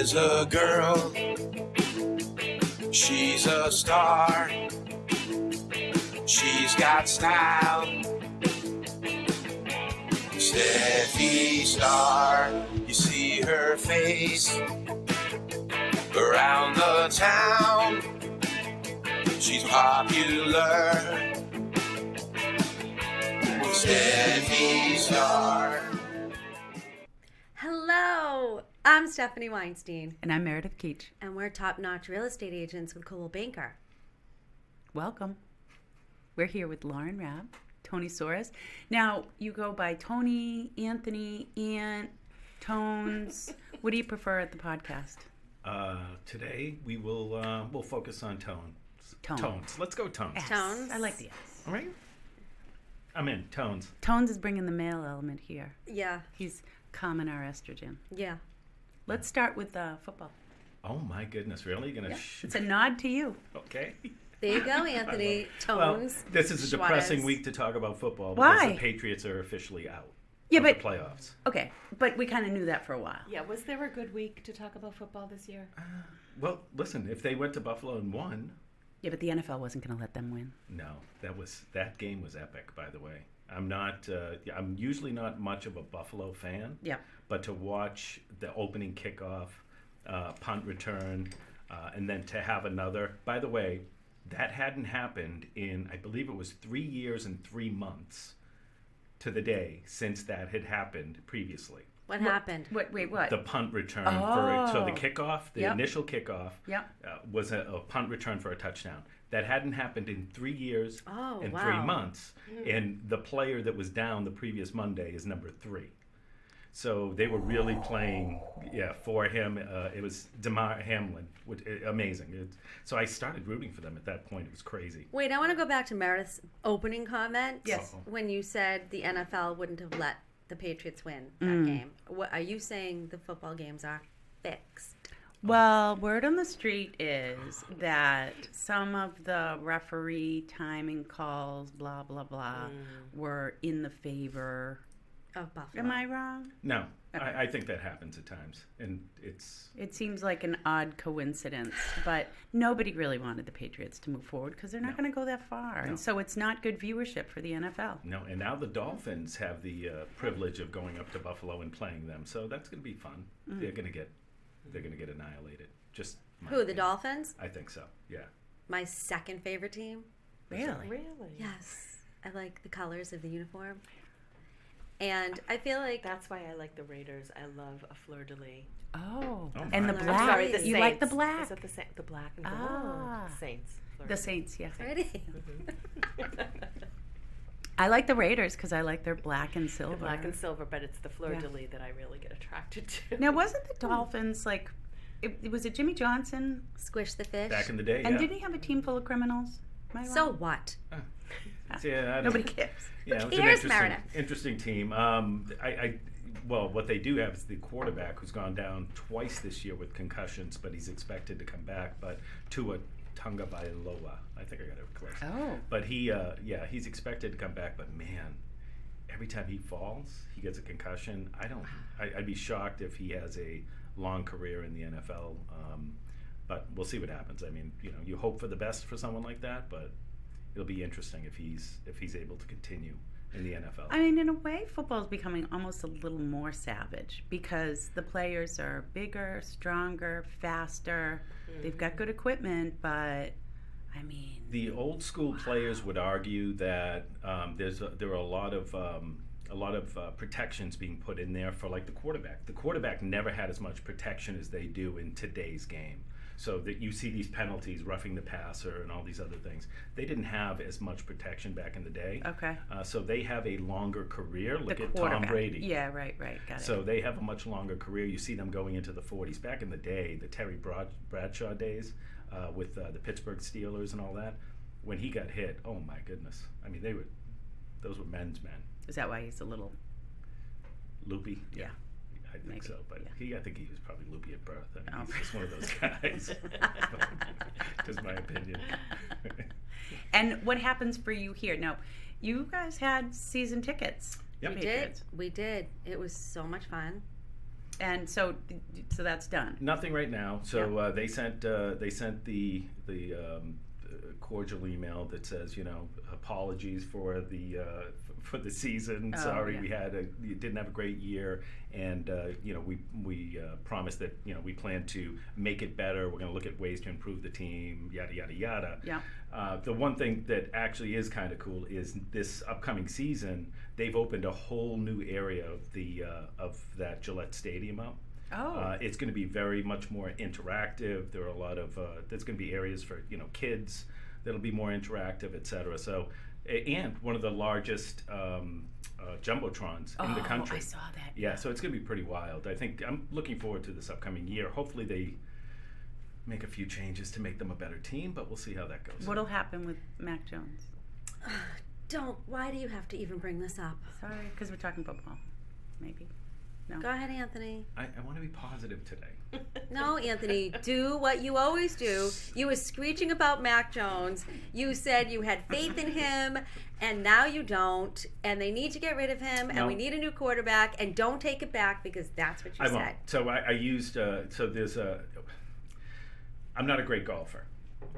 There's a girl, she's a star. She's got style. Steffi Star, you see her face around the town. She's popular. Steffi Star. Hello, I'm Stephanie Weinstein. And I'm Meredith Keach. And we're top-notch real estate agents with Coldwell Banker. Welcome. We're here with Lauren Rabb, Tony Soares. Now, you go by Tony, Anthony, Ant, Tones. What do you prefer at the podcast? Today we will we'll focus on tones. Tones. Let's go tones. Yes. Tones. I like the S. All right. I'm in. Tones. Tones is bringing the male element here. Yeah. He's calming our estrogen. Yeah. Let's start with football. Oh my goodness! Really? You're gonna? It's a nod to you. Okay. There you go, Anthony. Well, Tones. this is a depressing Soares. week to talk about football Why? because the Patriots are officially out. Yeah, of but the playoffs. Okay, but we kind of knew that for a while. Yeah, was there a good week to talk about football this year? Well, listen, if they went to Buffalo and won, Yeah, but the NFL wasn't going to let them win. no, that game was epic. By the way, I'm usually not much of a Buffalo fan. Yeah. But to watch the opening kickoff, punt return, and then to have another. By the way, that hadn't happened in, I believe it was 3 years and 3 months to the day since that had happened previously. What happened? Wait, what? The punt return so the kickoff, the Yep. initial kickoff, Yep. was a punt return for a touchdown. That hadn't happened in 3 years Oh, and wow. 3 months. And the player that was down the previous Monday is number 3. So they were really playing, for him. It was Damar Hamlin, amazing. So I started rooting for them at that point. It was crazy. Wait, I want to go back to Meredith's opening comment. Yes. When you said the NFL wouldn't have let the Patriots win that game. What are you saying? The football games are fixed? Well, word on the street is that some of the referee timing calls, blah, blah, blah, were in the favor. Of Buffalo. Am I wrong? No, I think that happens at times. And It seems like an odd coincidence, but nobody really wanted the Patriots to move forward because they're not going to go that far. No. And so it's not good viewership for the NFL. No, and now the Dolphins have the privilege of going up to Buffalo and playing them, so that's going to be fun. They're going to get annihilated. Just my Who, the opinion. Dolphins? I think so. Yeah. My second favorite team. Really? Really? Yes. I like the colors of the uniform. And I feel like That's why I like the Raiders. I love a fleur-de-lis. Oh, Oh, and the my. black. I'm sorry, the You Saints. like the black? Is that the black and gold? Ah. Saints. The Fleur-de-lis. Saints, yes. pretty. I like the Raiders because I like their black and silver. The black and silver, but it's the fleur-de-lis that I really get attracted to. Now, wasn't the Dolphins like, it was it Jimmy Johnson? Squish the fish. Back in the day, And yeah. didn't he have a team full of criminals? Am I So wrong? what? Yeah, I don't- Nobody cares. Yeah, it was cares, an Meredith? interesting team. Well, what they do have is the quarterback who's gone down twice this year with concussions, but he's expected to come back. But Tua Tagovailoa, I think I got it close. Oh. But he's expected to come back. But man, every time he falls, he gets a concussion. I'd be shocked if he has a long career in the NFL. But we'll see what happens. I mean, you hope for the best for someone like that, but it'll be interesting if he's able to continue in the NFL. I mean, in a way, football is becoming almost a little more savage because the players are bigger, stronger, faster. They've got good equipment, but I mean, The old school players would argue that there are a lot of protections being put in there for like the quarterback. The quarterback never had as much protection as they do in today's game. So that you see these penalties, roughing the passer, and all these other things. They didn't have as much protection back in the day. okay. So they have a longer career. Look The at Tom quarterback. Brady. Yeah, right, got it. So they have a much longer career. You see them going into the 40s. Back in the day, the Terry Bradshaw days with the Pittsburgh Steelers and all that, when he got hit, oh my goodness. I mean, those were men's men. Is that why he's a little? Loopy? Yeah. I think Maybe, so. But yeah. I think he was probably loopy at birth. I mean, Oh. he's just one of those guys. Just my opinion. And what happens for you here? Now, you guys had season tickets. Yep. We did. It was so much fun. And so that's done. Nothing right now. So they sent the cordial email that says, apologies for the season. Sorry, we didn't have a great year, and we promised that we plan to make it better. We're going to look at ways to improve the team. Yada yada yada. Yeah. The one thing that actually is kind of cool is this upcoming season they've opened a whole new area of that Gillette Stadium up. Oh. It's going to be very much more interactive. There are a lot of there's going to be areas for kids that'll be more interactive, etc. So, and one of the largest jumbotrons in the country. I saw that. Yeah, so it's going to be pretty wild. I think I'm looking forward to this upcoming year. Hopefully they make a few changes to make them a better team, but we'll see how that goes. What'll happen with Mac Jones? Why do you have to even bring this up? Sorry, because we're talking football. Maybe. No. Go ahead, Anthony. I want to be positive today. No, Anthony, do what you always do. You were screeching about Mac Jones. You said you had faith in him, and now you don't, and they need to get rid of him, and we need a new quarterback, and don't take it back because that's what you said. Won't. So I used, there's I'm not a great golfer,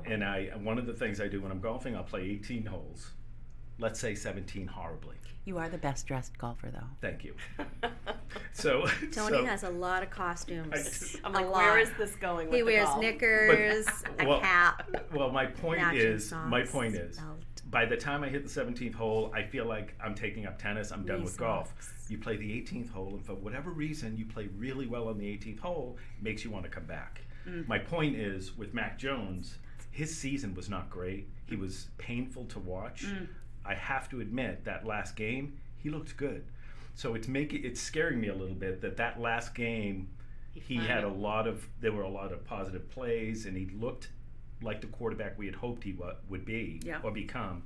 and one of the things I do when I'm golfing, I'll play 18 holes, let's say 17 horribly. You are the best dressed golfer, though. Thank you. Tony has a lot of costumes. I'm like, where is this going with He wears golf? knickers, a cap. Well, my point is, belt. by the time I hit the 17th hole, I feel like I'm taking up tennis. I'm done with golf. You play the 18th hole, and for whatever reason, you play really well on the 18th hole, it makes you want to come back. My point is, with Mac Jones, his season was not great. He was painful to watch. I have to admit that last game he looked good, so it's scaring me a little bit that last game there were a lot of positive plays, and he looked like the quarterback we had hoped he would be or become.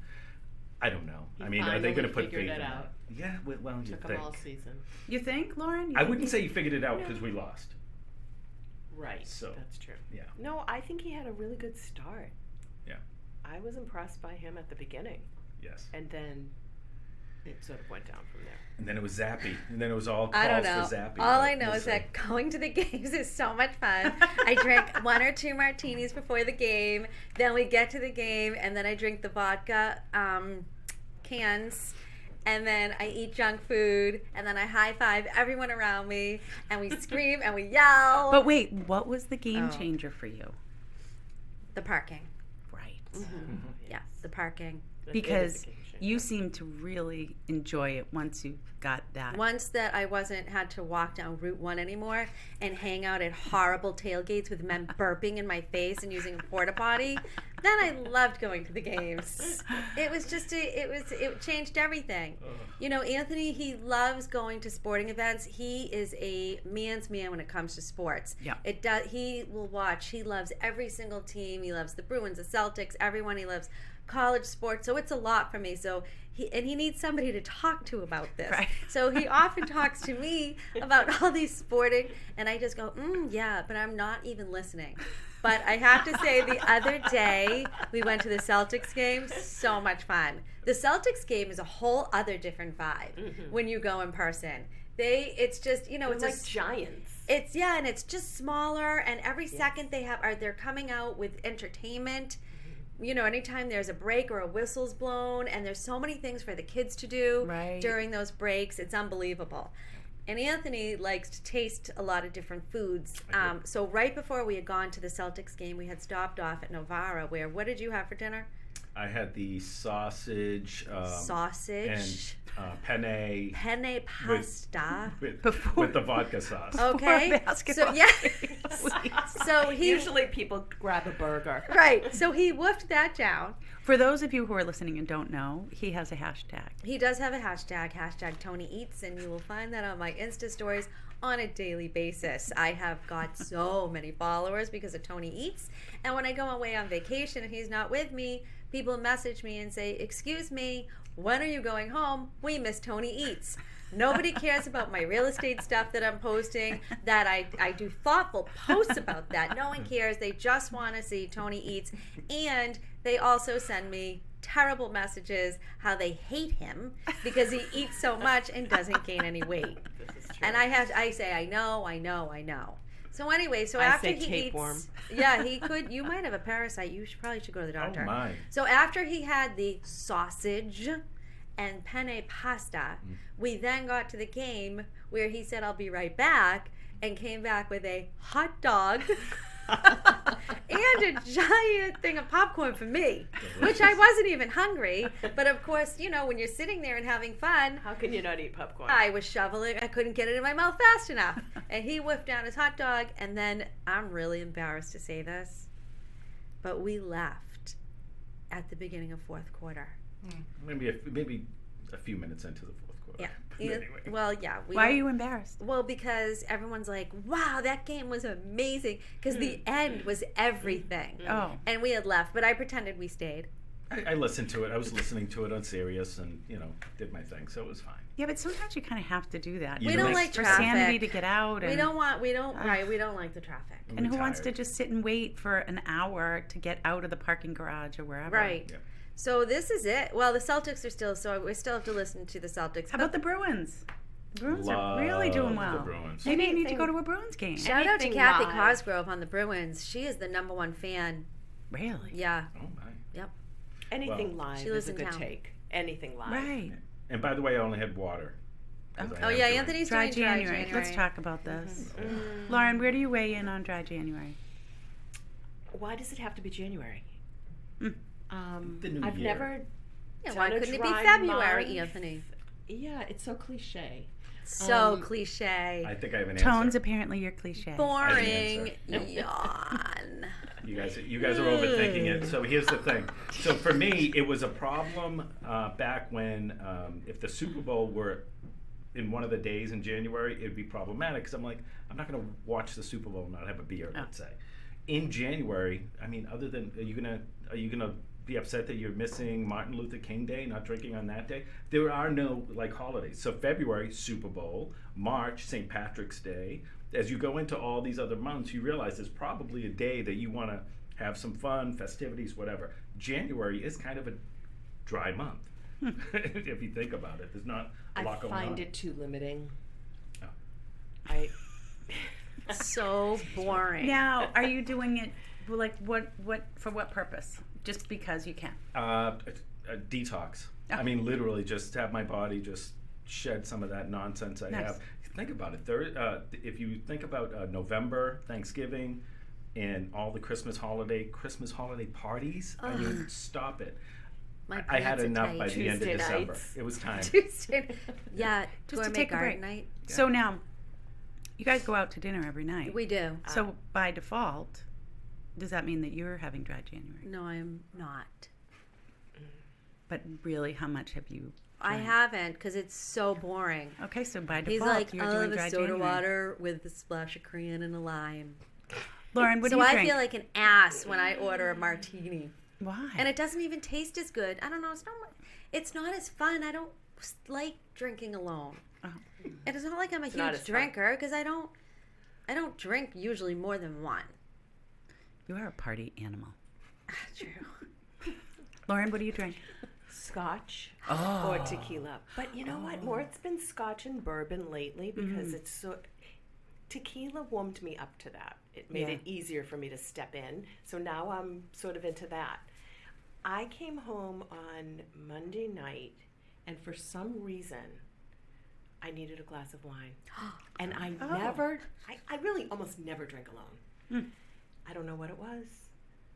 I don't know. Are they going to put faith in that? Yeah, well, you took think. Him all season. You think, Lauren? I wouldn't say he figured it out because we lost. Right. So that's true. Yeah. No, I think he had a really good start. Yeah. I was impressed by him at the beginning. Yes. And then it sort of went down from there. And then it was Zappy. And then it was all calls I don't know. for Zappy. All I know is that going to the games is so much fun. I drink 1 or 2 martinis before the game. Then we get to the game, and then I drink the vodka cans. And then I eat junk food, and then I high-five everyone around me, and we scream and we yell. But wait, what was the game changer for you? The parking. Right. Mm-hmm. Yes, the parking. Because you seemed to really enjoy it once you got that. Once that I had to walk down Route 1 anymore and hang out at horrible tailgates with men burping in my face and using a porta potty, then I loved going to the games. It was just it changed everything. Anthony, he loves going to sporting events. He is a man's man when it comes to sports. Yeah. He will watch. He loves every single team. He loves the Bruins, the Celtics, everyone. He loves college sports, so it's a lot for me. So he needs somebody to talk to about this. Right. So he often talks to me about all these sporting, and I just go, yeah, but I'm not even listening. But I have to say, the other day we went to the Celtics game. So much fun. The Celtics game is a whole other different vibe when you go in person. It's just it's like giants. And it's just smaller, and every second they're coming out with entertainment. Anytime there's a break or a whistle's blown, and there's so many things for the kids to do during those breaks, it's unbelievable. And Anthony likes to taste a lot of different foods. So right before we had gone to the Celtics game, we had stopped off at Novara, what did you have for dinner? I had the sausage. And penne. Penne pasta. With the vodka sauce. Okay. So So usually people grab a burger. Right. So he woofed that down. For those of you who are listening and don't know, he has a hashtag. He does have a hashtag Tony Eats, and you will find that on my Insta stories on a daily basis. I have got so many followers because of Tony Eats. And when I go away on vacation and he's not with me, people message me and say, "Excuse me, when are you going home? We miss Tony Eats." Nobody cares about my real estate stuff that I'm posting, that I do thoughtful posts about that. No one cares. They just want to see Tony Eats. And they also send me terrible messages how they hate him because he eats so much and doesn't gain any weight. This is true. And I say, I know. So anyway, so I after say he tapeworm. eats, yeah, he could. You might have a parasite. You probably should go to the doctor. Oh my. So after he had the sausage and penne pasta, we then got to the game where he said, "I'll be right back," and came back with a hot dog and a giant thing of popcorn for me, which I wasn't even hungry. But of course, you know, when you're sitting there and having fun, How can you not eat popcorn? I was shoveling. I couldn't get it in my mouth fast enough. And he whipped down his hot dog. And then, I'm really embarrassed to say this, but we left at the beginning of fourth quarter. Maybe a few minutes into the fourth quarter. Yeah. But anyway. Well, yeah. Why are you embarrassed? Well, because everyone's like, wow, that game was amazing. Because the end was everything. Oh. And we had left, but I pretended we stayed. I listened to it. I was listening to it on Sirius and, did my thing, so it was fine. Yeah, but sometimes you kind of have to do that. We We don't don't like like for traffic. sanity to get out. And, We don't like the traffic. I'm And who wants to retired. just sit and wait for an hour to get out of the parking garage or wherever? Right. Yeah. So this is it. Well, the Celtics are still, so we still have to listen to the Celtics. How about the Bruins? The Bruins are really doing Love the well. Bruins. Maybe you need to Anything- go to a Bruins game. Shout out to Anything Kathy live. Cosgrove on the Bruins. She is the #1 fan. Really? Yeah. Oh, my. Yep. Anything Well, live she lives is a in good town. take. Anything live. Right. And by the way, I only had water. 'cause I Oh am yeah, doing- Anthony's Dry doing January. Dry January. Let's talk about this. Mm. Lauren, where do you weigh in on dry January? Why does it have to be January? Mm. The new I've year. never. Yeah, done why a couldn't it be dry February, month. Anthony? Yeah, it's so cliche. So cliche. I think I have an Tones, answer. apparently you're cliche. Boring. answer. Yawn. You guys are overthinking it. So here's the thing. So for me, it was a problem back when if the Super Bowl were in one of the days in January, it'd be problematic because I'm like, I'm not going to watch the Super Bowl and not have a beer. Oh. Let's say in January. I mean, other than are you gonna be upset that you're missing Martin Luther King Day, not drinking on that day? There are no like holidays. So February, Super Bowl. March, St. Patrick's Day. As you go into all these other months, you realize there's probably a day that you want to have some fun, festivities, whatever. January is kind of a dry month. If you think about it, there's not a lot going on. I find it too limiting. Oh. I So boring. Now, are you doing it like what for what purpose? Just because you can. A detox. Oh. I mean, literally, just have my body just shed some of that nonsense I Nice. have. Think about it. If you think about November, Thanksgiving, and all the Christmas holiday parties, I mean, stop it. My I had pants are enough tight. by the end of Tuesday December. nights. It was time. Tuesday. Yeah, Just to gourmet take a garden break. night. So now, you guys go out to dinner every night. We do. So by default, does that mean that you're having dry January? No, I'm not. But really, how much have you? I drank? haven't because it's so boring. Okay, so by He's default, like, you're I'll doing have dry a soda January. water with a splash of crayon and a lime. Lauren, what So do you I drink? feel like an ass when I order a martini, Why? and it doesn't even taste as good. I don't know. It's not as fun. I don't like drinking alone. Oh. And it's not like I'm a not huge as fun. drinker because I don't drink usually more than one. You are a party animal. True. Lauren, what do you drink? Scotch Oh. or tequila. But you know what? More it's been Scotch and bourbon lately because it's so. Tequila warmed me up to that. It made Yeah. it easier for me to step in. So now I'm sort of into that. I came home on Monday night, and for some reason, I needed a glass of wine. And I really almost never drink alone. I don't know what it was.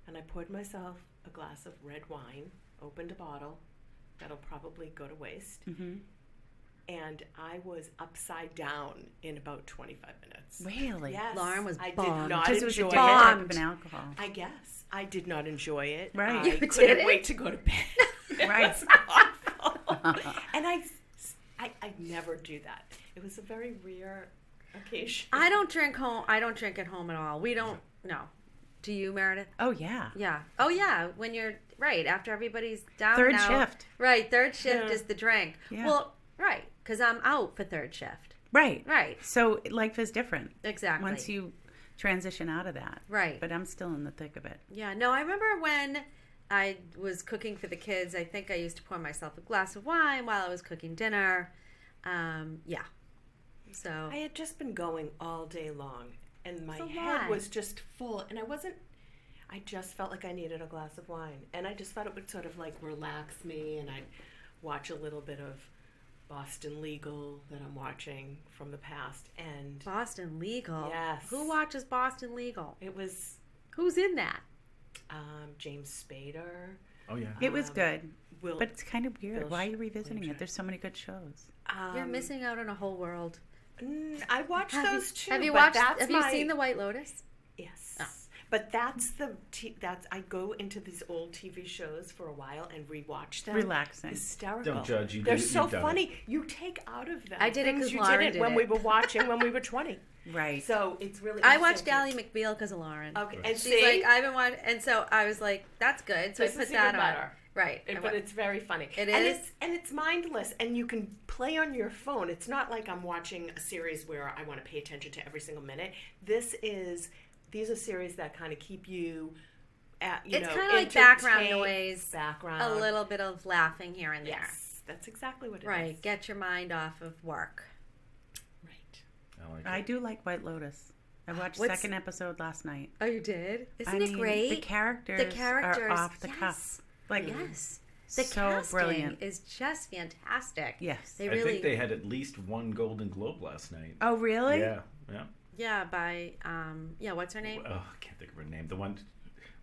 And I poured myself a glass of red wine, opened a bottle. That'll probably go to waste. Mm-hmm. And I was upside down in about 25 minutes. Really? Yes. Lauren was I bombed. did not Because it was a enjoy different it. type Bombed. of an alcohol. I guess. I did not enjoy it. Right. I You couldn't didn't? wait to go to bed. It Right. was awful. And I never do that. It was a very rare occasion. I don't drink home. I don't drink at home at all. We don't. No. Do you, Meredith? Oh yeah. Yeah. Oh yeah. When you're right after everybody's down. Third and out. shift. Right. Third shift Yeah. is the drink. Yeah. Well, right. Because I'm out for third shift. Right. Right. So life is different Exactly. once you transition out of that. Right. But I'm still in the thick of it. Yeah. No, I remember when I was cooking for the kids. I think I used to pour myself a glass of wine while I was cooking dinner. Yeah. So I had just been going all day long, and my So head why? was just full, and I just felt like I needed a glass of wine, and I just thought it would sort of like relax me, and I'd watch a little bit of Boston Legal that I'm watching from the past, and Boston Legal. Yes. Who watches Boston Legal? it was Who's in that? James Spader. Oh yeah. It was good, Will, but it's kind of weird. Bill Why are you revisiting Blanchard. it? There's so many good shows. You're missing out on a whole world. I watched those too. Have you but watched? that's Have you my- seen The White Lotus? Yes. Oh. But that's that's I go into these old TV shows for a while and rewatch them. Relaxing. Hysterical. Don't judge. They're You've so done it. funny. You take out of them I did it things 'cause you Lauren didn't did when it. we were watching when we were 20. Right. So it's really I watched interesting Ally McBeal because of Lauren. Okay, and She's see, like, I've been watching, and so I was like, that's good. So This I put is that even on. better. Right. And but what- it's very funny. It and is? it's mindless, and you can play on your phone. It's not like I'm watching a series where I want to pay attention to every single minute. These are series that kind of keep you at, it's kind of like background noise, background, a little bit of laughing here and there. Yes, that's exactly what it is. Right. Get your mind off of work. Right. I like I it. do like White Lotus. I watched What's- second episode last night. Oh, you did? Isn't I it mean, great? The characters, are off the yes. cuff. Like, Yes. The so casting brilliant. is just fantastic. Yes. They I really. think they had at least one Golden Globe last night. Oh, really? Yeah. Yeah. Yeah, by what's her name? Oh, I can't think of her name. The one.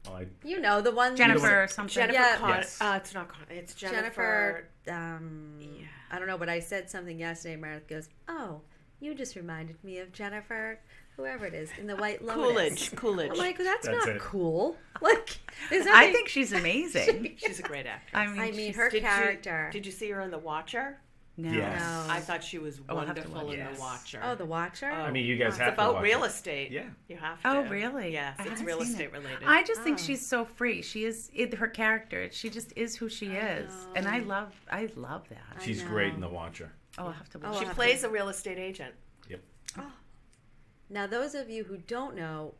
Well, You know, the one Jennifer or something. Jennifer Yeah. Connelly. Yes. It's not Connelly. It's Jennifer. Jennifer. I don't know, but I said something yesterday. Meredith goes, "Oh, you just reminded me of Jennifer, whoever it is, in the White Lotus." Coolidge. I'm like, that's That's not it. cool. Like, there's I nothing- think she's amazing. She's a great actress. I mean, I mean, she's- her Did character. Did you see her in The Watcher? No. Yes. No. I thought she was Oh, I'll have to wonderful watch in it. The Watcher. Oh, The Watcher. I mean, you guys It's have to about watch real it. estate. Yeah. You have to. Oh, really? Yes, I it's haven't real seen estate it. related. I just think Oh. she's so free. She is her character. She just is who she is, and I love that. I She's know. great in The Watcher. Oh, I'll have to Oh, watch. She I'll have plays a real estate agent. Yep. Now, those of you who don't know,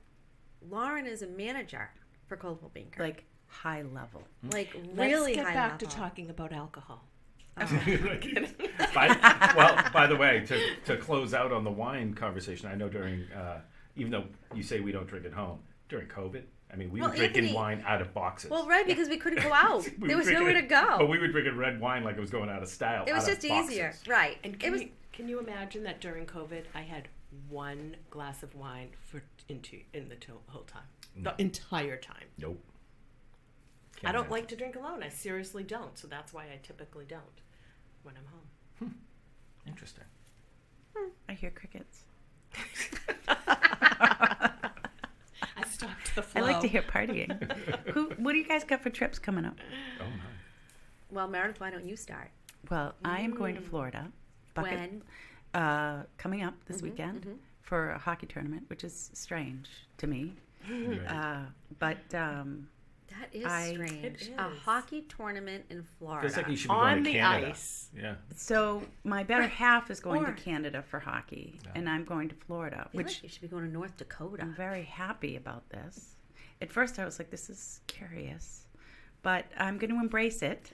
Lauren is a manager for Coldwell Banker. like high level. Like really Let's get high back level. to talking about alcohol. By the way, to close out on the wine conversation, I know during, even though you say we don't drink at home, during COVID, I mean, we Well, were drinking Anthony- wine out of boxes. Well, right, because we couldn't go out. We There were was nowhere to drinking it- But go. we were drinking red wine like it was going out of style. It was out of just boxes. easier, right? And It was. can you imagine that during COVID, I had one glass of wine in the whole time, the entire time. Nope. I don't like to drink alone. I seriously don't. So that's why I typically don't when I'm home. Interesting. I hear crickets. I stopped the I flow. like to hear partying. What do you guys got for trips coming up? Oh my. Well, Meredith, why don't you start? Well, I am going to Florida. When? Coming up this weekend for a hockey tournament, which is strange to me. Right. But That is It strange. A is. hockey tournament in Florida. Feels like you should be On going to the Canada. ice. Yeah. so my better half is going Or- to Canada for hockey, and I'm going to Florida, I feel which like you should be going to North Dakota. I'm very happy about this. At first, I was like, "This is curious," but I'm going to embrace it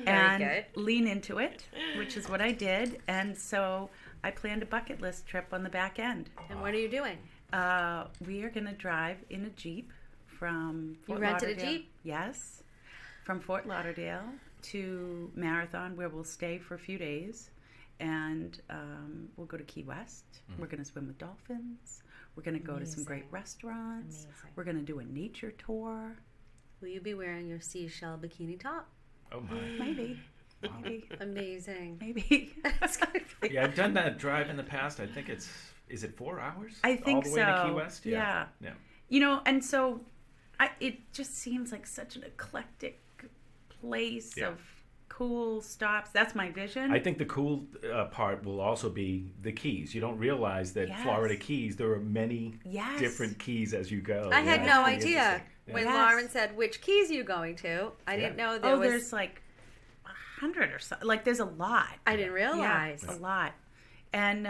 and good. lean into it, which is what I did. And so I planned a bucket list trip on the back end. And what are you doing? We are going to drive in a Jeep from Fort rented a Lauderdale. Jeep? Yes, from Fort Lauderdale to Marathon, where we'll stay for a few days, and we'll go to Key West. We're going to swim with dolphins. We're going to go to some great restaurants. Amazing. We're going to do a nature tour. Will you be wearing your seashell bikini top? Oh my. Maybe, maybe, Amazing. maybe. That's gonna be- Yeah, I've done that drive in the past. I think is it 4 hours? I think All the way to so. Key West? Yeah. Yeah. You know, and so it just seems like such an eclectic place Yeah. of cool stops. That's my vision. I think the cool part will also be the keys. You don't realize that Yes. Florida Keys, there are many Yes. different keys as you go. I had Yeah, no it's pretty idea. interesting. Yeah. When Yes. Lauren said, which keys are you going to? I didn't know there was. there's like 100 or so. Like there's a lot. I didn't realize. Yeah, a lot. And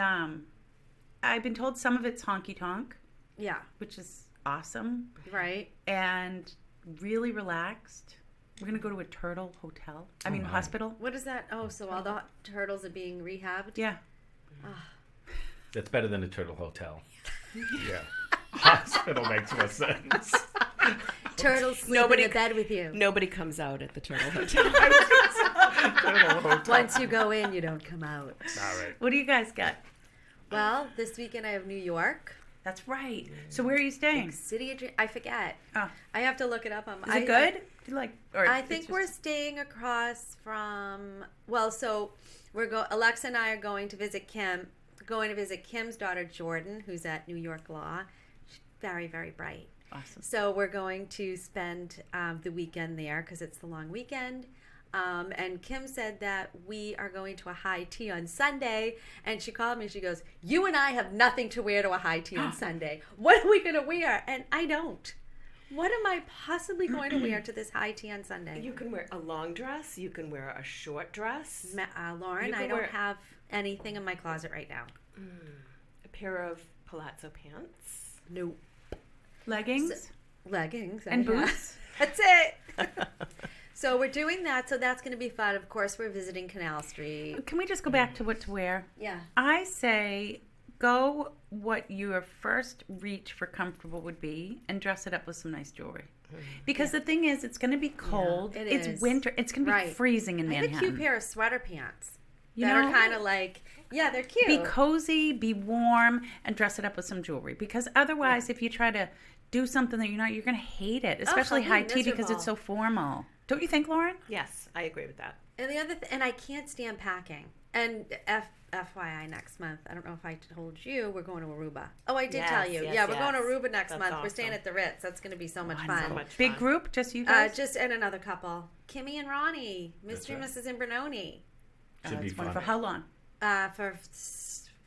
I've been told some of it's honky tonk, Yeah, which is awesome. right. And really relaxed. We're going to go to a turtle hotel. my. Hospital. What is that? Oh, so all the turtles are being rehabbed? Yeah. That's better than a turtle hotel. Yeah. Hospital makes more sense. Turtles sleep Nobody- in the bed with you. Nobody comes out at the Turtle Hotel. Turtle hotel. Once you go in, you don't come out. All right. What do you guys got? Well, this weekend I have New York. That's right. So where are you staying? City of I forget. Oh. I have to look it up on Is it good? Do you or I it's think just- we're staying across from. So Alexa and I are going to visit Kim's daughter Jordan, who's at New York Law. She's very, very bright. Awesome. So we're going to spend the weekend there because it's the long weekend. And Kim said that we are going to a high tea on Sunday. And she called me. She goes, "You and I have nothing to wear to a high tea on Sunday. What are we going to wear?" And I don't. What am I possibly going to wear to this high tea on Sunday? You can wear a long dress. You can wear a short dress. Lauren, You can I don't wear- have anything in my closet right now. A pair of palazzo pants. Nope. Leggings Leggings. and I have. boots. That's it. So we're doing that. So that's going to be fun. Of course, we're visiting Canal Street. Can we just go back to what to wear? Yeah. I say go what your first reach for comfortable would be and dress it up with some nice jewelry. Because the thing is, it's going to be cold. it it's is. winter. It's going to be Right. freezing in I have Manhattan. a cute pair of sweater pants You that know, are kind of like, yeah, they're cute. be cozy, be warm, and dress it up with some jewelry. Because otherwise, if you try to do something that you're not, you're going to hate it. Especially I'll be high tea because miserable. it's so formal. Don't you think, Lauren? Yes, I agree with that. And the other, and I can't stand packing. And FYI, next month, I don't know if I told you, we're going to Aruba. Oh, I did Yes, tell you. yes, Yeah, we're going to yes. Aruba next That's month. We're awesome. staying at the Ritz. That's going to be so much Wonderful. fun. So much Big fun. group, just you guys? Just and another couple, Kimmy and Ronnie, Mr. and right. Mrs. Imbranoni, Should be That's fun. wonderful. How long? for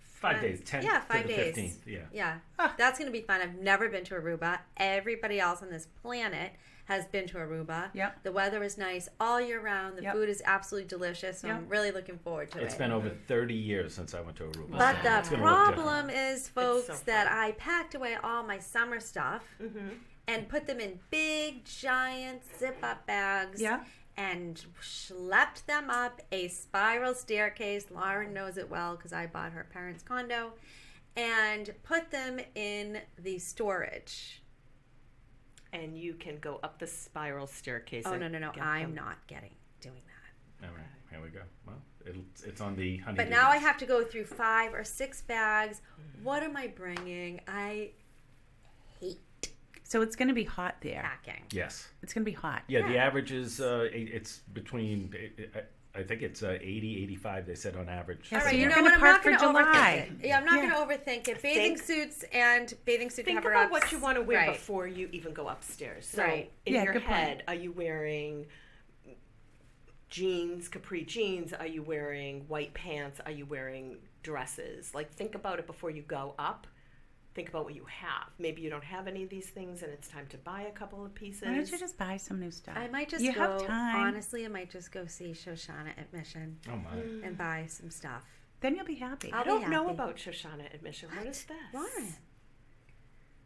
5 days, 10 yeah, to 5 the days. 15th. Yeah. Yeah, Ah. that's going to be fun. I've never been to Aruba. Everybody else on this planet has been to Aruba. Yep. The weather is nice all year round. The Yep. food is absolutely delicious. So Yep. I'm really looking forward to It's it. been over 30 years since I went to Aruba. But so the it's gonna look problem different. is, folks, so that fun. I packed away all my summer stuff and put them in big, giant zip-up bags. Yeah. And schlepped them up a spiral staircase. Lauren knows it well because I bought her parents' condo. And put them in the storage. And you can go up the spiral staircase. Oh, and no. get I'm them. not doing that. All right, here we go. Well, it's on the honey. But now I have to go through 5 or 6 bags. What am I bringing? I hate So it's going to be hot there. packing. Yes. It's going to be hot. Yeah, the average is it's between. I think it's 80, 85. They said on average. Yeah, All so right, you're you know gonna what? I'm park not going for to July. overthink it. Yeah, I'm not Yeah. going to overthink it. Bathing Think- suits and bathing suit Think cover-ups. about what you want to wear Right. before you even go upstairs. So Right. in Yeah, your good point. head, are you wearing jeans, capri jeans? Are you wearing white pants? Are you wearing dresses? Like, think about it before you go up. Think about what you have. Maybe you don't have any of these things and it's time to buy a couple of pieces. Why don't you just buy some new stuff? I might just you go, have time. honestly, I might just go see Shoshana at Mission Oh my. and buy some stuff. Then you'll be happy. I'll I be don't know happy. about Shoshana Admission. What is this? Lauren.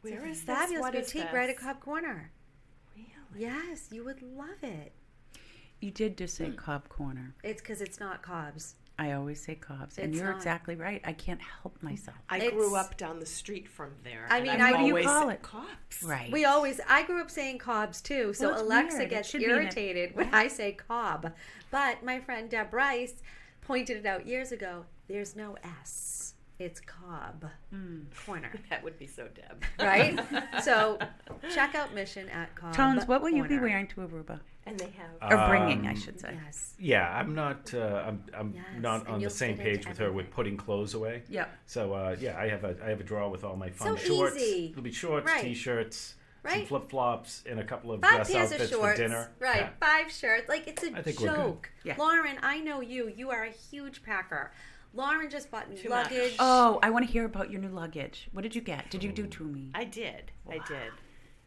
Where It's is a this? fabulous What is boutique this? right at Cobb Corner. Really? Yes, you would love it. You did just say Cobb Corner. It's because it's not Cobb's. I always say Cobb's, and It's you're not. exactly right. I can't help myself. I It's- grew up down the street from there. I and mean, I've I- What do you always call said it? Cops. Right. I grew up saying Cobb's too, so Well, it's Alexa weird. It gets should be in it. irritated when I say Cobb. But my friend Deb Rice pointed it out years ago. There's no S. It's Cobb Corner, That would be so Deb. right? So check out Mission at Cobb Tones, what will you be Corner. wearing to Aruba? And they have. Or bringing, I should say. Yes. Yeah, I'm not. I'm Yes, not and on the you'll same fit into page with her with everything. putting clothes away. Yep. So yeah, I have a drawer with all my fun So shorts. easy. It'll be shorts, Right. t-shirts, some Right. flip flops, and a couple of 5 dress pairs of outfits shorts. for dinner. Right. Yeah. 5 shirts. Like, it's a I think we're good. joke. Yeah. Lauren, I know you. You are a huge packer. Lauren just bought new Too much. luggage. Oh, I want to hear about your new luggage. What did you get? Did you do to me? I did.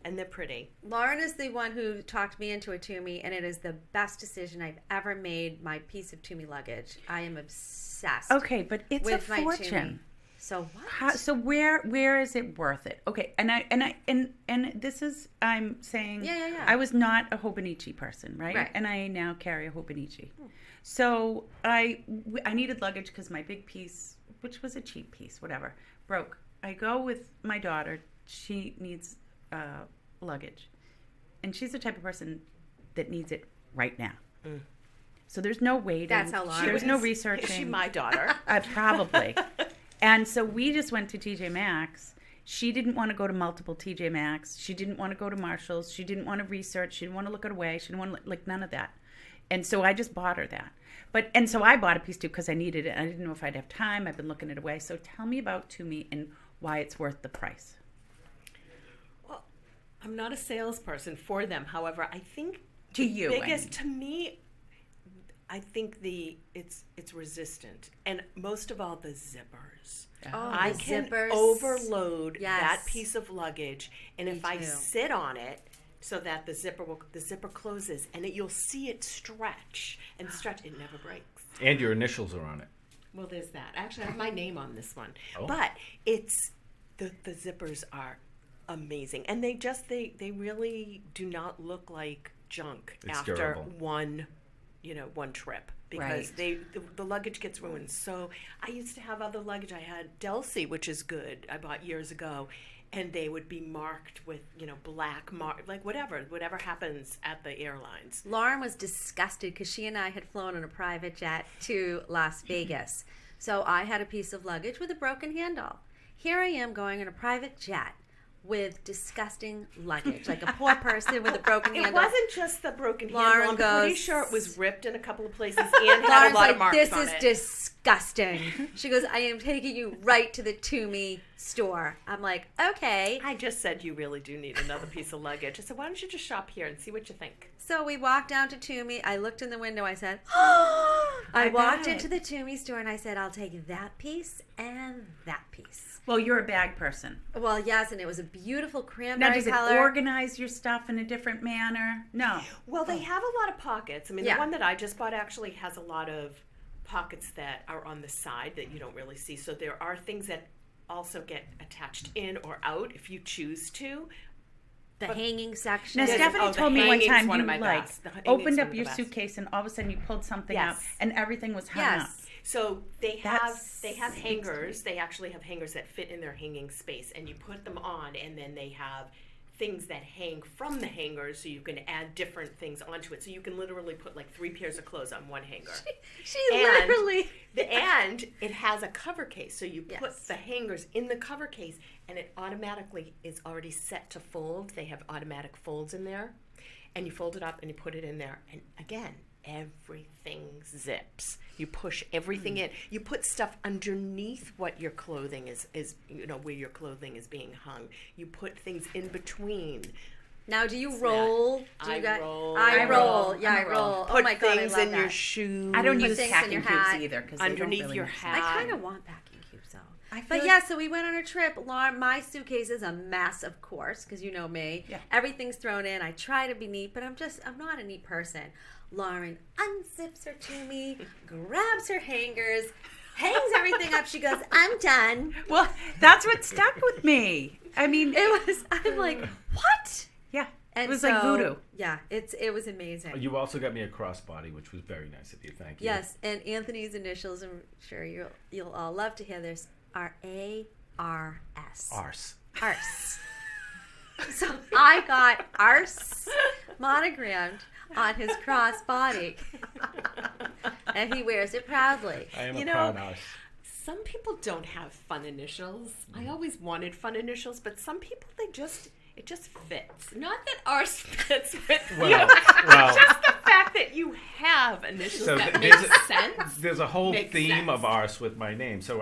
And they're pretty. Lauren is the one who talked me into a Toomey, and it is the best decision I've ever made. My piece of Toomey luggage. I am obsessed. Okay, but it's with a my fortune. Toomey. So what? So where is it worth it? Okay, and this is I'm saying Yeah. I was not a Hobonichi person, right? Right. And I now carry a Hobonichi. So I needed luggage because my big piece, which was a cheap piece, whatever, broke. I go with my daughter. She needs luggage, and she's the type of person that needs it right now. So there's no waiting. That's how Lauren There was no is. researching. Is she my daughter? Probably. And so we just went to TJ Maxx. She didn't want to go to multiple TJ Maxx. She didn't want to go to Marshall's. She didn't want to research. She didn't want to look it away. She didn't want to, like, none of that. And so I just bought her that. And so I bought a piece too because I needed it. I didn't know if I'd have time. I've been looking it away. So tell me about Tumi and why it's worth the price. Well, I'm not a salesperson for them. However, I think To you, I biggest mean. to me, I think it's resistant, and most of all the zippers. Oh, I the can zippers. overload Yes. that piece of luggage, and if I too. sit on it so that the zipper closes, and you'll see it stretch and stretch. It never breaks. And your initials are on it. Well, there's that. Actually, I have my name on this one, Oh. but it's the zippers are amazing, and they really do not look like junk It's after durable. one trip, because Right. the luggage gets ruined. So I used to have other luggage. I had Delsey, which is good. I bought years ago, and they would be marked with black mark, like whatever happens at the airlines. Lauren was disgusted because she and I had flown on a private jet to Las Vegas. So I had a piece of luggage with a broken handle. Here I am going on a private jet with disgusting luggage, like a poor person with a broken It handle. wasn't just the broken Lauren handle. I'm pretty goes- sure it was ripped in a couple of places and had Lauren's a lot of like, marks this on is it. disgusting. She goes, I am taking you right to the Tumi store. I'm like, okay. I just said you really do need another piece of luggage. I said, why don't you just shop here and see what you think? So we walked down to Tumi. I looked in the window. I said, oh. I walked bet. into the Tumi store and I said, I'll take that piece and that piece. Well, you're a bag person. Well, yes, and it was a beautiful Now, cranberry does it color. organize your stuff in a different manner? No. Well, they have a lot of pockets. I mean, Yeah. the one that I just bought actually has a lot of pockets that are on the side that you don't really see. So there are things that also get attached in or out if you choose to. The hanging section. Now, Yes. Stephanie Oh, the told me one hanging's time one you of my like best. The hanging's opened one up of the your best. suitcase and all of a sudden you pulled something Yes. out and everything was hung Yes. up. So they That's- have hangers. They actually have hangers that fit in their hanging space, and you put them on, and then they have things that hang from the hangers, so you can add different things onto it. So you can literally put like 3 pairs of clothes on one hanger. She And literally. And it has a cover case, so you put Yes. the hangers in the cover case, and it automatically is already set to fold. They have automatic folds in there, and you fold it up and you put it in there, and again, everything zips. You push everything in. You put stuff underneath what your clothing is where your clothing is being hung. You put things in between. Now, do you roll? Do I you got, roll. I I roll. roll. Yeah, I I'm a roll. roll. Put Oh my god, I things love in that. your shoes. I don't Put use things in packing your cubes hat. either because Underneath really your make hat. sense. I kind of want packing cubes though. I feel But like- yeah, so we went on a trip. Lauren, my suitcase is a mess, of course, because you know me. Yeah. Everything's thrown in. I try to be neat, but I'm not a neat person. Lauren unzips her Tumi, grabs her hangers, hangs everything up. She goes, I'm done. Well, that's what stuck with me. I mean, I'm like, what? yeah, And it was like so, voodoo. Yeah, it was amazing. You also got me a crossbody, which was very nice of you. Thank you. Yes, and Anthony's initials, I'm sure you'll all love to hear this, are ARS. Arse. Arse. So I got Arse monogrammed on his crossbody. And he wears it proudly. I am You a know, proud arse. Some people don't have fun initials. I always wanted fun initials, but some people it just fits. Not that ours fits with Well, you. well, Just the fact that you have initials So that there's make sense. there's a whole Makes theme sense. of arse with my name. So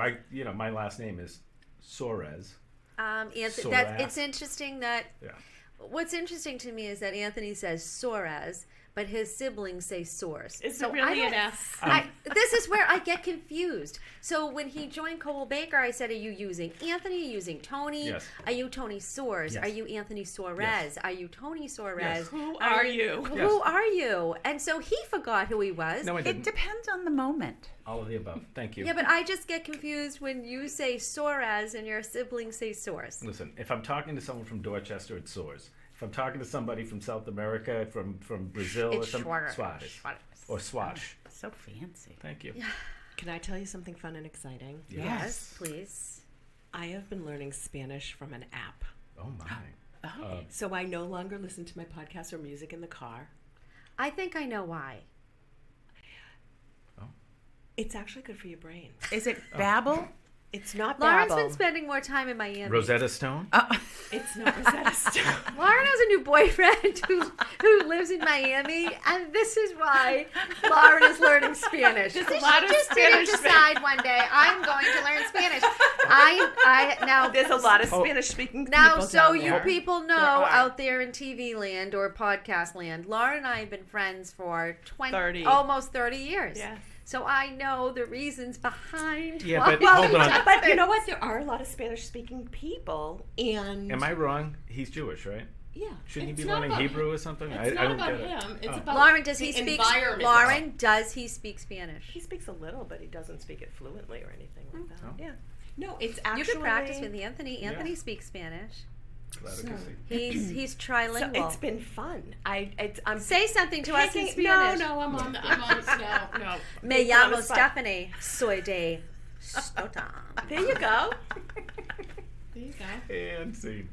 my last name is Soares. Anthony, Soares. it's interesting that Yeah. what's interesting to me is that Anthony says Soares, but his siblings say Soares. Is So it really I an don't- S? this is where I get confused. So when he joined Coldwell Banker, I said, "Are you using Anthony? Are you using Tony? Yes. Are you Tony Soares? Yes. Are you Anthony Soares? Yes. Are you Tony Soares? Yes. Who are you? Yes. Who are you?" And so he forgot who he was. No, I It didn't. depends on the moment. All of the above. Thank you. Yeah, but I just get confused when you say Soares and your siblings say Soares. Listen, if I'm talking to someone from Dorchester, it's Soares. If I'm talking to somebody from South America, from Brazil, It's or some Soares. Suarez. Or Swash. So fancy. Thank you. Can I tell you something fun and exciting? Yes, please. I have been learning Spanish from an app. Oh my. So I no longer listen to my podcast or music in the car. I think I know why. It's actually good for your brain. Is it Babbel? It's not Lauren's Babbel. been spending more time in Miami. Rosetta Stone? It's not Rosetta Stone. Lauren has a new boyfriend who lives in Miami, and this is why Lauren is learning Spanish. There's a lot of Just Spanish didn't decide one day I'm going to learn Spanish. I now There's a lot of Spanish-speaking now people so down you there. people know are. out there in TV land or podcast land, Lauren and I have been friends for 30. almost 30 years. Yeah. So I know the reasons behind. Yeah, why but we hold on. do But you know things. what? There are a lot of Spanish-speaking people, and Am I wrong? He's Jewish, right? yeah, Shouldn't he It's be not learning about Hebrew or something? It's I not don't about get it. him. It's Oh. about Lauren, does he the speak? environment. Lauren, does he speak Spanish? he speaks a little, but he doesn't speak it fluently or anything like that. Oh. Yeah. No, it's actually You could practice with Anthony. Yeah. Anthony speaks Spanish. Glad I can see. He's So trilingual. it's been fun. I'm Say something to us in picking- Spanish. No, I'm on. No. Me Put on the llamo spot. Stephanie. Soy de Stota. There you go. There you go. And scene.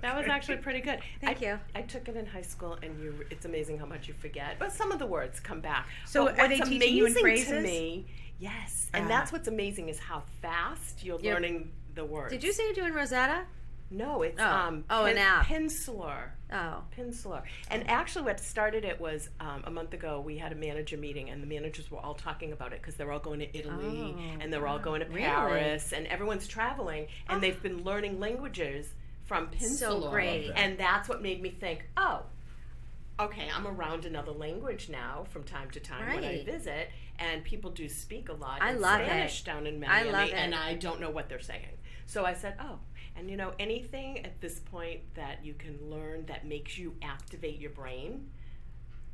That was actually pretty good. Thank you. I took it in high school, and it's amazing how much you forget. But some of the words come back. So But are they what's teaching you in amazing phrases? To me, yes, and that's what's amazing is how fast you're learning the words. Did you say you're doing Rosetta? No, it's Oh. Oh, an app. Penciler. Oh. Penciler. And actually what started it was a month ago we had a manager meeting and the managers were all talking about it because they're all going to Italy and they're all going to Really? Paris and everyone's traveling and they've been learning languages from Penciler. So great. And that's what made me think, oh, okay, I'm around another language now from time to time when I Right. visit and people do speak a lot I in love it. Spanish down in I Miami love it. and I don't know what they're saying. So I said, oh, and you know, anything at this point that you can learn that makes you activate your brain,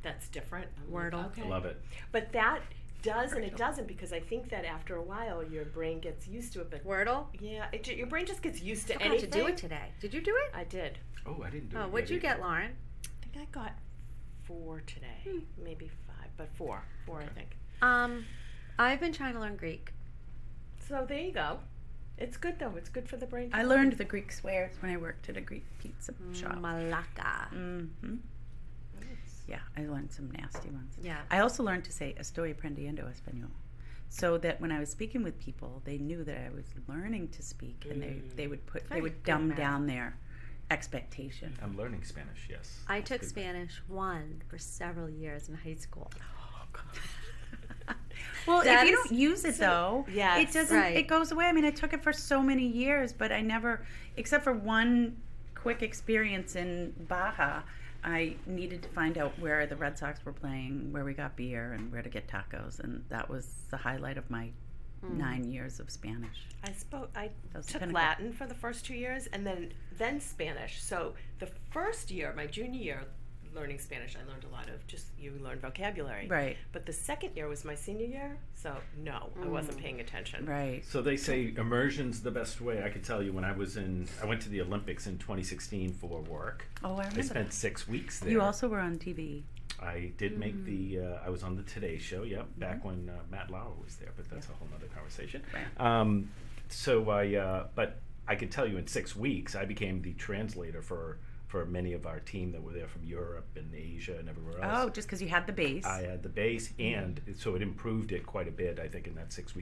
that's different. I'm like, Wordle. okay. I love it. But that does and it doesn't because I think that after a while your brain gets used to it. But Wordle? yeah, your brain just gets used to I forgot anything. to do it today. Did you do it? I did. Oh, I didn't do Oh, it. what'd yet you get, either. Lauren? I think I got 4 today, maybe 5, but 4 I think. I've been trying to learn Greek. So there you go. It's good though. It's good for the brain. I learned the Greek swears when I worked at a Greek pizza shop. Malaka. Mm-hmm. Yeah, I learned some nasty ones. Yeah. I also learned to say estoy aprendiendo español, so that when I was speaking with people, they knew that I was learning to speak, and they would dumb good, down their expectation. I'm learning Spanish, yes. I took Good. Spanish 1 for several years in high school. Well, That if you is- don't use it though, yes, it doesn't. right. It goes away. I mean, I took it for so many years, but I never, except for one quick experience in Baja, I needed to find out where the Red Sox were playing, where we got beer, and where to get tacos, and that was the highlight of my 9 years of Spanish. I Those took pinnacle. Latin for the first 2 years and then Spanish. So the first year, my junior year, learning Spanish, I learned a lot of you learn vocabulary. Right. But the second year was my senior year, so no, I wasn't paying attention. Right. So they say immersion's the best way. I could tell you when I went to the Olympics in 2016 for work. Oh, I I remember. spent 6 weeks there. You also were on TV. I did make I was on the Today Show, yep, back when Matt Lauer was there, but that's a whole nother conversation. Right. But I could tell you in 6 weeks, I became the translator for many of our team that were there from Europe and Asia and everywhere else. Oh, just because you had the base. I had the base, and so it improved it quite a bit, I think, in that 6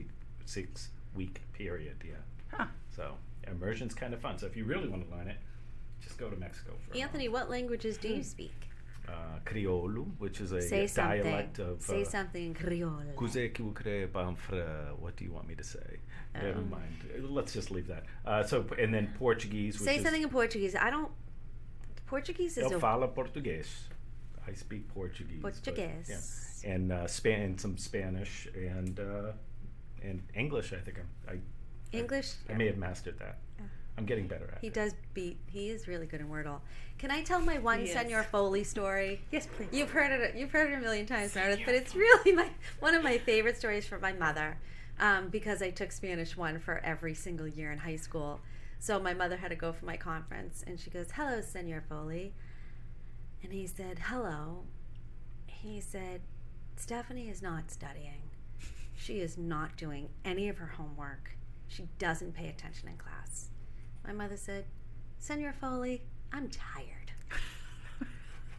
week period, yeah. Huh. So immersion's kind of fun. So if you really want to learn it, just go to Mexico for Anthony, what languages do you speak? Criollo, which is a Say something. dialect of Say something in Creole. what do you want me to say? Never mind. Let's just leave that. And then Portuguese, which Say is something in Portuguese. Portuguese is Eu a... falo português. I speak Portuguese. but, Portuguese. yeah. And some Spanish and English. I think English. I may have mastered that. I'm getting better at it. He is really good in Wordle. Can I tell my one He Senor is. Foley story? Yes, please. You've heard it a million times, Meredith, but it's really one of my favorite stories from my mother, because I took Spanish 1 for every single year in high school. So my mother had to go for my conference, and she goes, "Hello, Senor Foley," and he said, "Hello." He said, "Stephanie is not studying. She is not doing any of her homework. She doesn't pay attention in class." My mother said, "Senor Foley, I'm tired.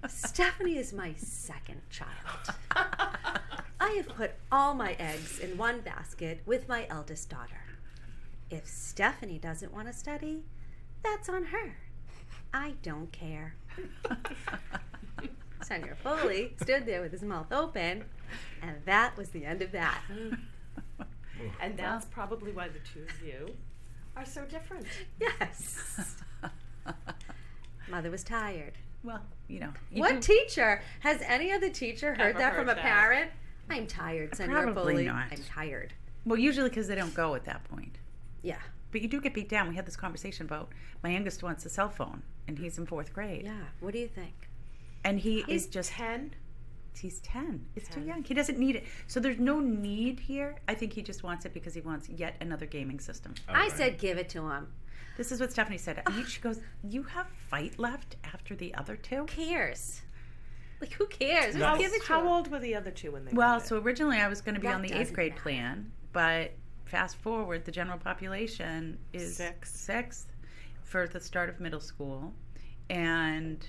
Stephanie is my second child. I have put all my eggs in one basket with my eldest daughter. If Stephanie doesn't want to study, that's on her. I don't care." Senor Foley stood there with his mouth open, and that was the end of that. And that's probably why the two of you are so different. Yes. Mother was tired. Well, What teacher has any other teacher heard Ever that from heard a that? parent? "I'm tired, Senor Probably Foley. not. I'm tired." Well, usually because they don't go at that point. Yeah. But you do get beat down. We had this conversation about my youngest wants a cell phone, and he's in 4th grade. Yeah. What do you think? And he He's is just 10. He's 10. It's too 10. young. He doesn't need it. So there's no need here. I think he just wants it because he wants yet another gaming system. Oh, I right. said give it to him. This is what Stephanie said. She goes, "You have fight left after the other two?" Who cares? Like, who cares? No. Just give it to How him. old were the other two when they Well, got so originally I was going to be That on the 8th doesn't grade matter. plan, but fast forward, the general population is Sixth. 6th for the start of middle school. And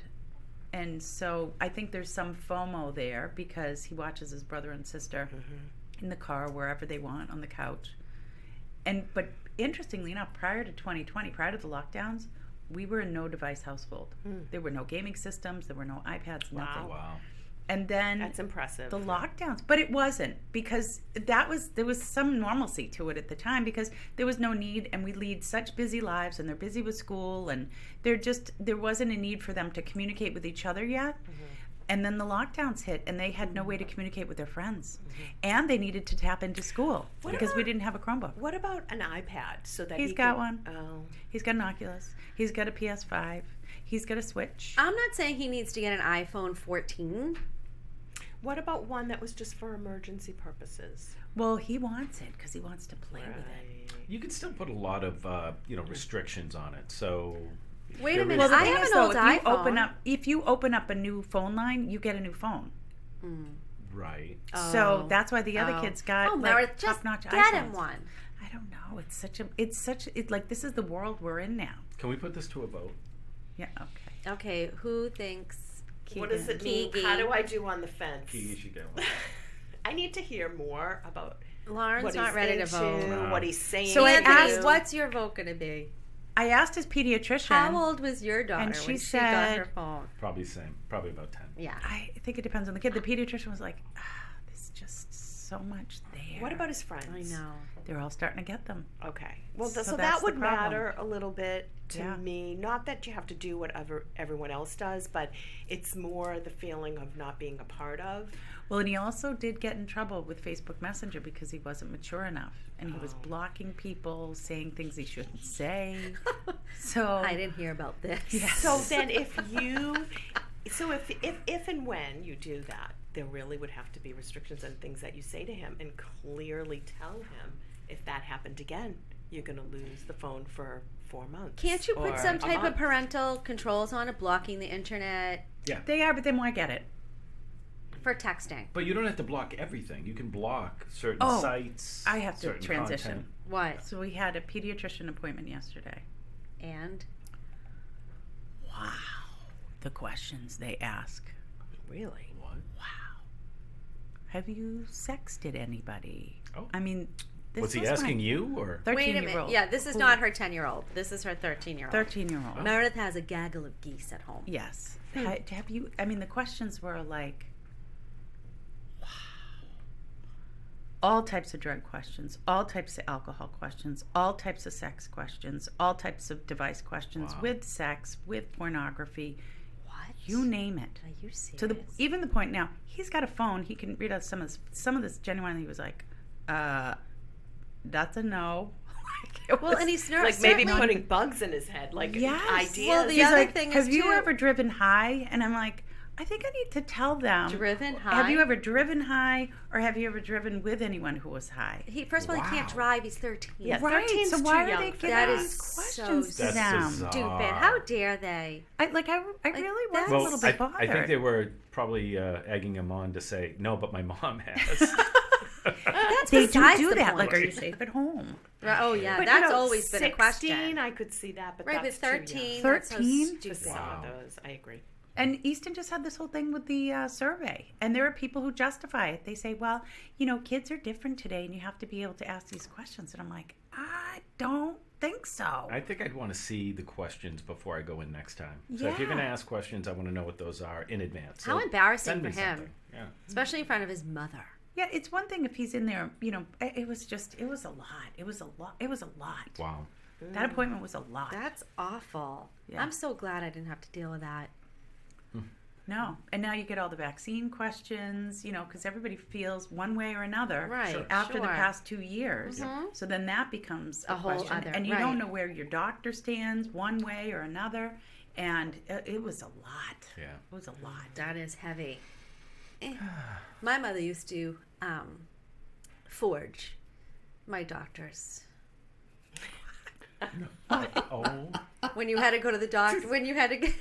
so I think there's some FOMO there because he watches his brother and sister in the car, wherever they want, on the couch. But interestingly enough, prior to 2020, prior to the lockdowns, we were a no device household. There were no gaming systems, there were no iPads, nothing. Wow. And then That's impressive. the lockdowns, but it wasn't, because there was some normalcy to it at the time, because there was no need, and we lead such busy lives, and they're busy with school, and there wasn't a need for them to communicate with each other yet. And then the lockdowns hit, and they had no way to communicate with their friends, and they needed to tap into school because we didn't have a Chromebook. What about an iPad so that He's he got can- one. Oh. He's got an Oculus. He's got a PS5. He's got a Switch. I'm not saying he needs to get an iPhone 14. What about one that was just for emergency purposes? Well, he wants it because he wants to play with it. You can still put a lot of restrictions on it. So Wait a there minute. is- I have an old iPhone. If you open up a new phone line, you get a new phone. Right. So that's why the other kids got Oh, Meredith, like just top-notch get iPhones. him one. I don't know. It's like this is the world we're in now. Can we put this to a vote? Yeah. Okay. Okay, who thinks? What does it mean? Keegan. How do I do on the fence? You should get one. I need to hear more about Lauren's what not he's ready to into, vote. what he's saying. So I to Anthony, asked- what's your vote going to be? I asked his pediatrician. How old was your daughter And she when she got said- her phone? Probably same. Probably about 10. Yeah. I think it depends on the kid. The pediatrician was like, there's just so much there. What about his friends? I know. They're all starting to get them. Okay. Well, So so that's that the would problem. matter a little bit to Yeah. me. Not that you have to do whatever everyone else does, but it's more the feeling of not being a part of. Well, and he also did get in trouble with Facebook Messenger because he wasn't mature enough. And he was blocking people, saying things he shouldn't say. So I didn't hear about this. So then if and when you do that, there really would have to be restrictions and things that you say to him and clearly tell him if that happened again, you're going to lose the phone for 4 months. Can't you or put some a type of month. parental controls on it, blocking the internet they are, but then why get it? for texting? But you don't have to block everything. You can block certain Oh, sites. I have to certain transition. content. What? So we had a pediatrician appointment yesterday. And? Wow. The questions they ask. Really? What? Wow. Have you sexted anybody? Oh. I mean, this Was he was asking my you or? 13-year-old. Wait a minute. Yeah, this is not her 10-year-old. This is her 13-year-old. 13-year-old. Meredith has a gaggle of geese at home. Yes. Have you? I mean, the questions were like, wow. All types of drug questions, all types of alcohol questions, all types of sex questions, all types of device questions Wow. with sex, with pornography. What? You name it. Are you serious? To even the point now, he's got a phone. He can read out some of this. Genuinely, he was like, "That's a no." Well, and he's Like maybe certainly- putting bugs in his head, like Yes. ideas. Well, the He's other like, thing is have you too- ever driven high? And I'm like, I think I need to tell them. Driven high? Have you ever driven high, or have you ever driven with anyone who was high? First of all, he can't Wow. drive. He's 13. Yeah, Right. 13's So too why are young they for giving that. these That is questions so to That's them? bizarre. Stupid. How dare they? I really was Well, a little bit bothered. I think they were probably egging him on to say, no, but my mom has. That's They besides do the that. point. Like, are you safe at home? Right, oh yeah, But, that's you know, always been a 16, question. I could see that, but Right, but that's 13, 13 that's so 13? for stupid. some Wow. of those. I agree. And Easton just had this whole thing with the survey. And there are people who justify it. They say, well, kids are different today and you have to be able to ask these questions. And I'm like, I don't think so. I think I'd want to see the questions before I go in next time. So if you're Yeah. going to ask questions, I want to know what those are in advance. How So embarrassing send me for him. something. Yeah. Especially in front of his mother. Yeah, it's one thing if he's in there, it was a lot. It was a lot. Wow. That appointment was a lot. That's awful. Yeah. I'm so glad I didn't have to deal with that. No. And now you get all the vaccine questions, because everybody feels one way or another Right, Sure. after the sure. past 2 years. Mhm. So then that becomes a A whole question. other- And you right. don't know where your doctor stands one way or another. And it was a lot. Yeah. It was a lot. That is heavy. My mother used to forge my doctors. Oh. When you had to go to the doctor, when you had to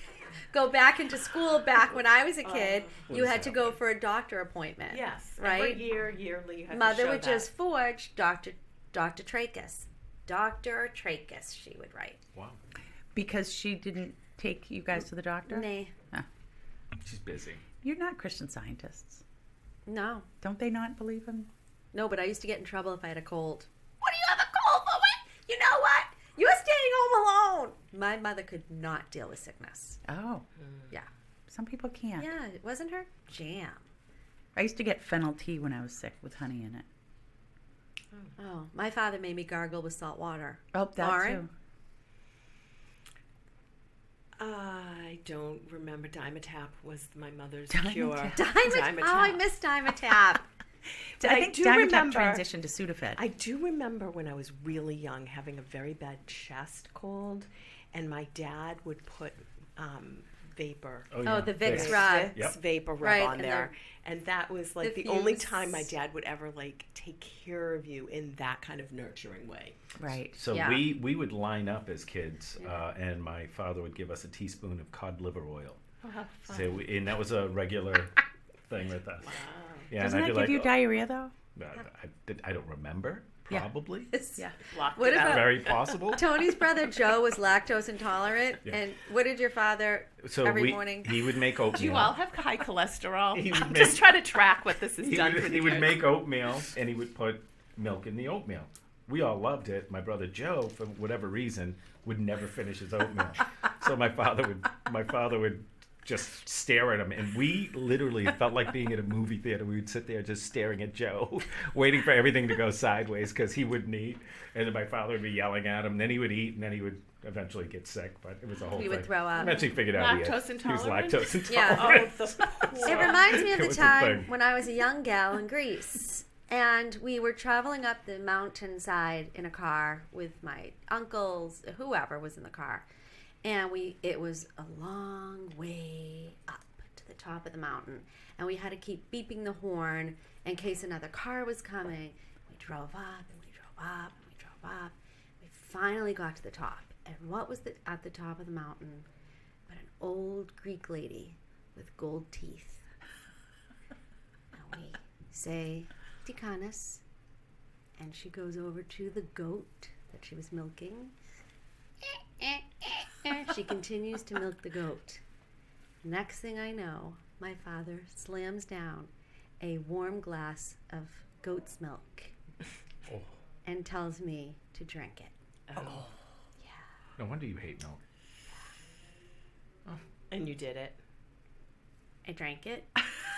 go back into school back when I was a kid, What you is had to go happening? for a doctor appointment. Yes. Right? Every yearly, you have Mother to show would that. just forge Dr. Trachis. Dr. Trachis, she would write. Wow. Because she didn't take you guys to the doctor? Nay. She's busy. You're not Christian Scientists. No. Don't they not believe in? No, but I used to get in trouble if I had a cold. What do you have a cold for? What? You know what? You're staying home alone. My mother could not deal with sickness. Oh. Yeah. Some people can't. Yeah, it wasn't her jam. I used to get fennel tea when I was sick with honey in it. Oh, my father made me gargle with salt water. Oh, that Lauren? too. I don't remember. Dimetap was my mother's Dimetap. cure. Dimetap. Oh, I miss Dimetap. I I think do Dimetap remember- transitioned to Sudafed. I do remember when I was really young having a very bad chest cold, and my dad would put vapor. Oh, the Vicks Vicks. rub. Vicks Yep. vapor rub Right, on and there, and that was like the the only fumes. time my dad would ever like take care of you in that kind of nurturing way. Right. So Yeah. we would line up as kids, and my father would give us a teaspoon of cod liver oil. And that was a regular thing with us. Yeah, Doesn't and that I'd give be you like, diarrhea though? I don't remember. Yeah. Probably. Blocked What it if out. Very possible. Tony's brother Joe was lactose intolerant, Yeah. and what did your father So every morning? he would make oatmeal. Do you all have high cholesterol? He would I'm make- just trying to track what this has He done would, for the he would kids. make oatmeal, and he would put milk in the oatmeal. We all loved it. My brother Joe, for whatever reason, would never finish his oatmeal. So my father would just stare at him, and we literally felt like being at a movie theater. We would sit there just staring at Joe, waiting for everything to go sideways because he wouldn't eat, and then my father would be yelling at him. Then he would eat, and then he would eventually get sick. But it was a whole He thing. would throw up. Eventually figured out Lactose he was intolerant? lactose Yeah. intolerant. Oh, the poor. It reminds me of It the was a time thing. when I was a young gal in Greece, and we were traveling up the mountainside in a car with my uncles, whoever was in the car, and it was a long way up to the top of the mountain, and we had to keep beeping the horn in case another car was coming. We drove up and we drove up and we drove up. We finally got to the top, and what was at the top of the mountain but an old Greek lady with gold teeth. And we say Tikanos, and she goes over to the goat that she was milking. She continues to milk the goat. Next thing I know, my father slams down a warm glass of goat's milk Oh. and tells me to drink it. No wonder you hate milk. And you did it. I drank it,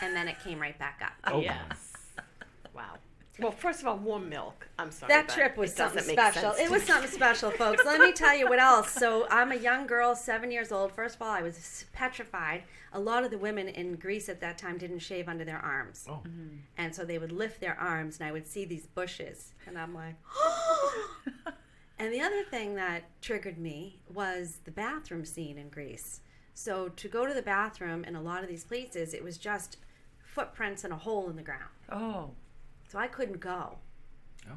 and then it came right back up. Oh. Yes. Wow. Well, first of all, warm milk. I'm sorry. That but trip was it doesn't something make special. sense It to was me. something special, folks. Let me tell you what else. So I'm a young girl, 7 years old. First of all, I was petrified. A lot of the women in Greece at that time didn't shave under their arms. Oh. And so they would lift their arms, and I would see these bushes. And I'm like, And the other thing that triggered me was the bathroom scene in Greece. So to go to the bathroom in a lot of these places, it was just footprints and a hole in the ground. Oh. So I couldn't go. Oh.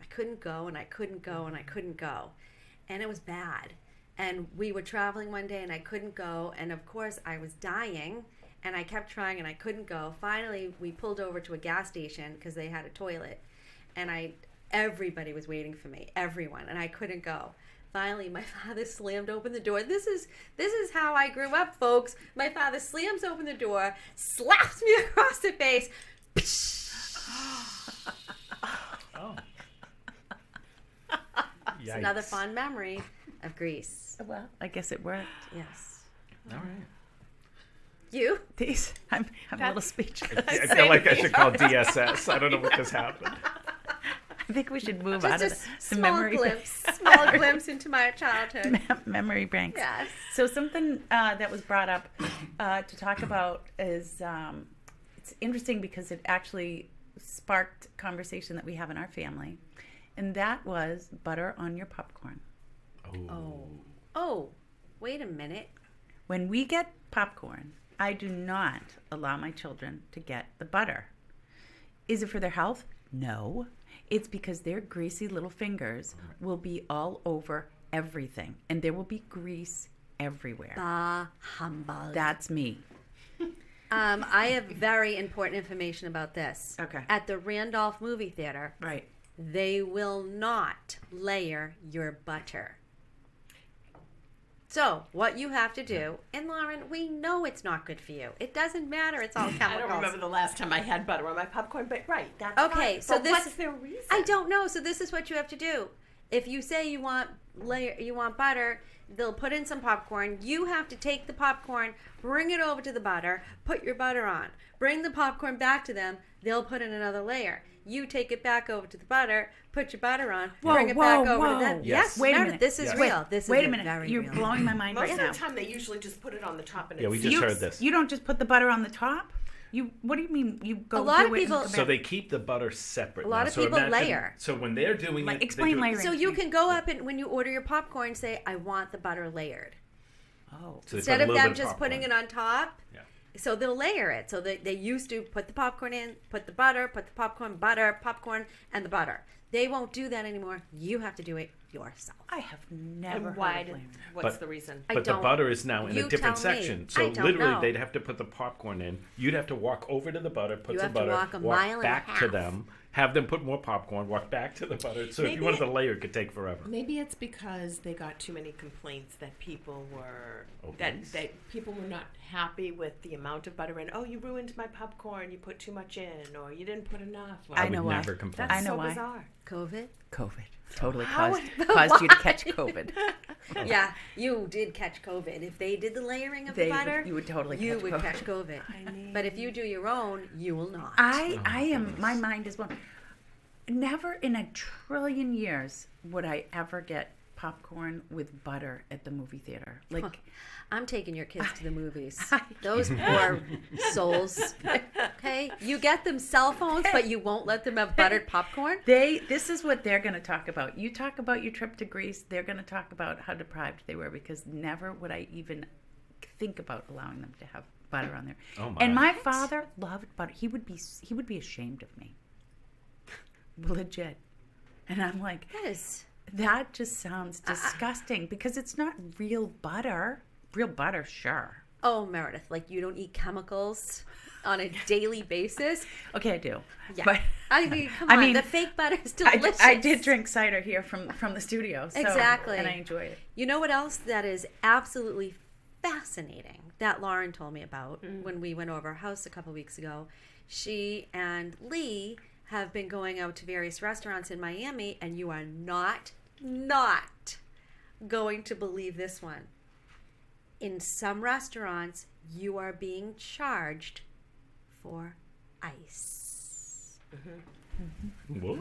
I couldn't go, and I couldn't go, and I couldn't go. And it was bad. And we were traveling one day, and I couldn't go. And, of course, I was dying, and I kept trying, and I couldn't go. Finally, we pulled over to a gas station because they had a toilet. And everybody was waiting for me, everyone, and I couldn't go. Finally, my father slammed open the door. This is how I grew up, folks. My father slams open the door, slaps me across the face. Oh. It's another fond memory of Greece. Well, I guess it worked. Yes. All right. You? These, I'm a little speechless. I feel like I should call DSS. I don't know what just happened. I think we should move Just out a of the small memory small glimpse into my childhood. memory banks. Yes. So something that was brought up to talk about is it's interesting because it actually sparked conversation that we have in our family, and that was butter on your popcorn. Oh, wait a minute. When we get popcorn, I do not allow my children to get the butter. Is it for their health? No. It's because their greasy little fingers will be all over everything, and there will be grease everywhere. Bah humbug. That's me. I have very important information about this. Okay. At the Randolph Movie Theater, Right. they will not layer your butter. So, what you have to do, and Lauren, we know it's not good for you. It doesn't matter. It's all chemicals. I don't remember the last time I had butter on my popcorn, but right, that's Okay, fine. so But this what's their reason? I don't know. So this is what you have to do. If you say you want butter, they'll put in some popcorn. You have to take the popcorn, bring it over to the butter, put your butter on. Bring the popcorn back to them. They'll put in another layer. You take it back over to the butter, put your butter on, bring it back over to them. Yes, Wait a Meredith, minute. this is Yes. real. This is Wait a minute. very You're real. blowing my mind Most right of now. the time, they usually just put it on the top and Yeah, we it's just heard this. You don't just put the butter on the top? What do you mean? You go A lot do of it and people- come So back? they keep the butter separate. A lot now. of So people imagine- layer. So when they're doing Like, it, they explain do- layering. So you can go up and when you order your popcorn, say, I want the butter layered. Oh. So they Instead put a of little them bit of just putting it popcorn. on top. Yeah. So they'll layer it. So they used to put the popcorn in, put the butter, put the popcorn, butter, popcorn, and the butter. They won't do that anymore. You have to do it yourself. I have never And heard why? of layering. What's But- the reason? I But the don't- butter is now in you a different tell me. section. I So don't literally, know. they'd have to put the popcorn in. You'd have to walk over to the butter, put You some have to butter, walk a mile and a back to half. them, have them put more popcorn, walk back to the butter. So if you Maybe wanted it- to layer, it could take forever. Maybe it's because they got too many complaints that people were Obese? that people were not Happy with the amount of butter in. Oh, you ruined my popcorn. You put too much in, or you didn't put enough. I would know why. never complain. That's I know so why. bizarre. COVID? COVID totally How- caused you to why? catch COVID. Yeah, you did catch COVID. If they did the layering of the butter, you would totally you catch would COVID. catch COVID. But if you do your own, you will not. I am. My mind is blown. Never in a trillion years would I ever get popcorn with butter at the movie theater. Like, I'm taking your kids to the movies. Those poor souls. Okay? You get them cell phones, but you won't let them have buttered popcorn? this is what they're going to talk about. You talk about your trip to Greece, they're going to talk about how deprived they were because never would I even think about allowing them to have butter on there. Oh, my. And my father loved butter. He would be ashamed of me. Legit. And I'm like, that just sounds disgusting because it's not real butter. Real butter, sure. Oh, Meredith, like you don't eat chemicals on a daily basis? Okay, I do. Yeah. But I mean, come on. The fake butter is delicious. I did drink cider here from the studio. So, Exactly. And I enjoy it. You know what else that is absolutely fascinating that Lauren told me about when we went over her house a couple weeks ago? She and Lee have been going out to various restaurants in Miami, and you are not going to believe this one. In some restaurants, you are being charged for ice. What?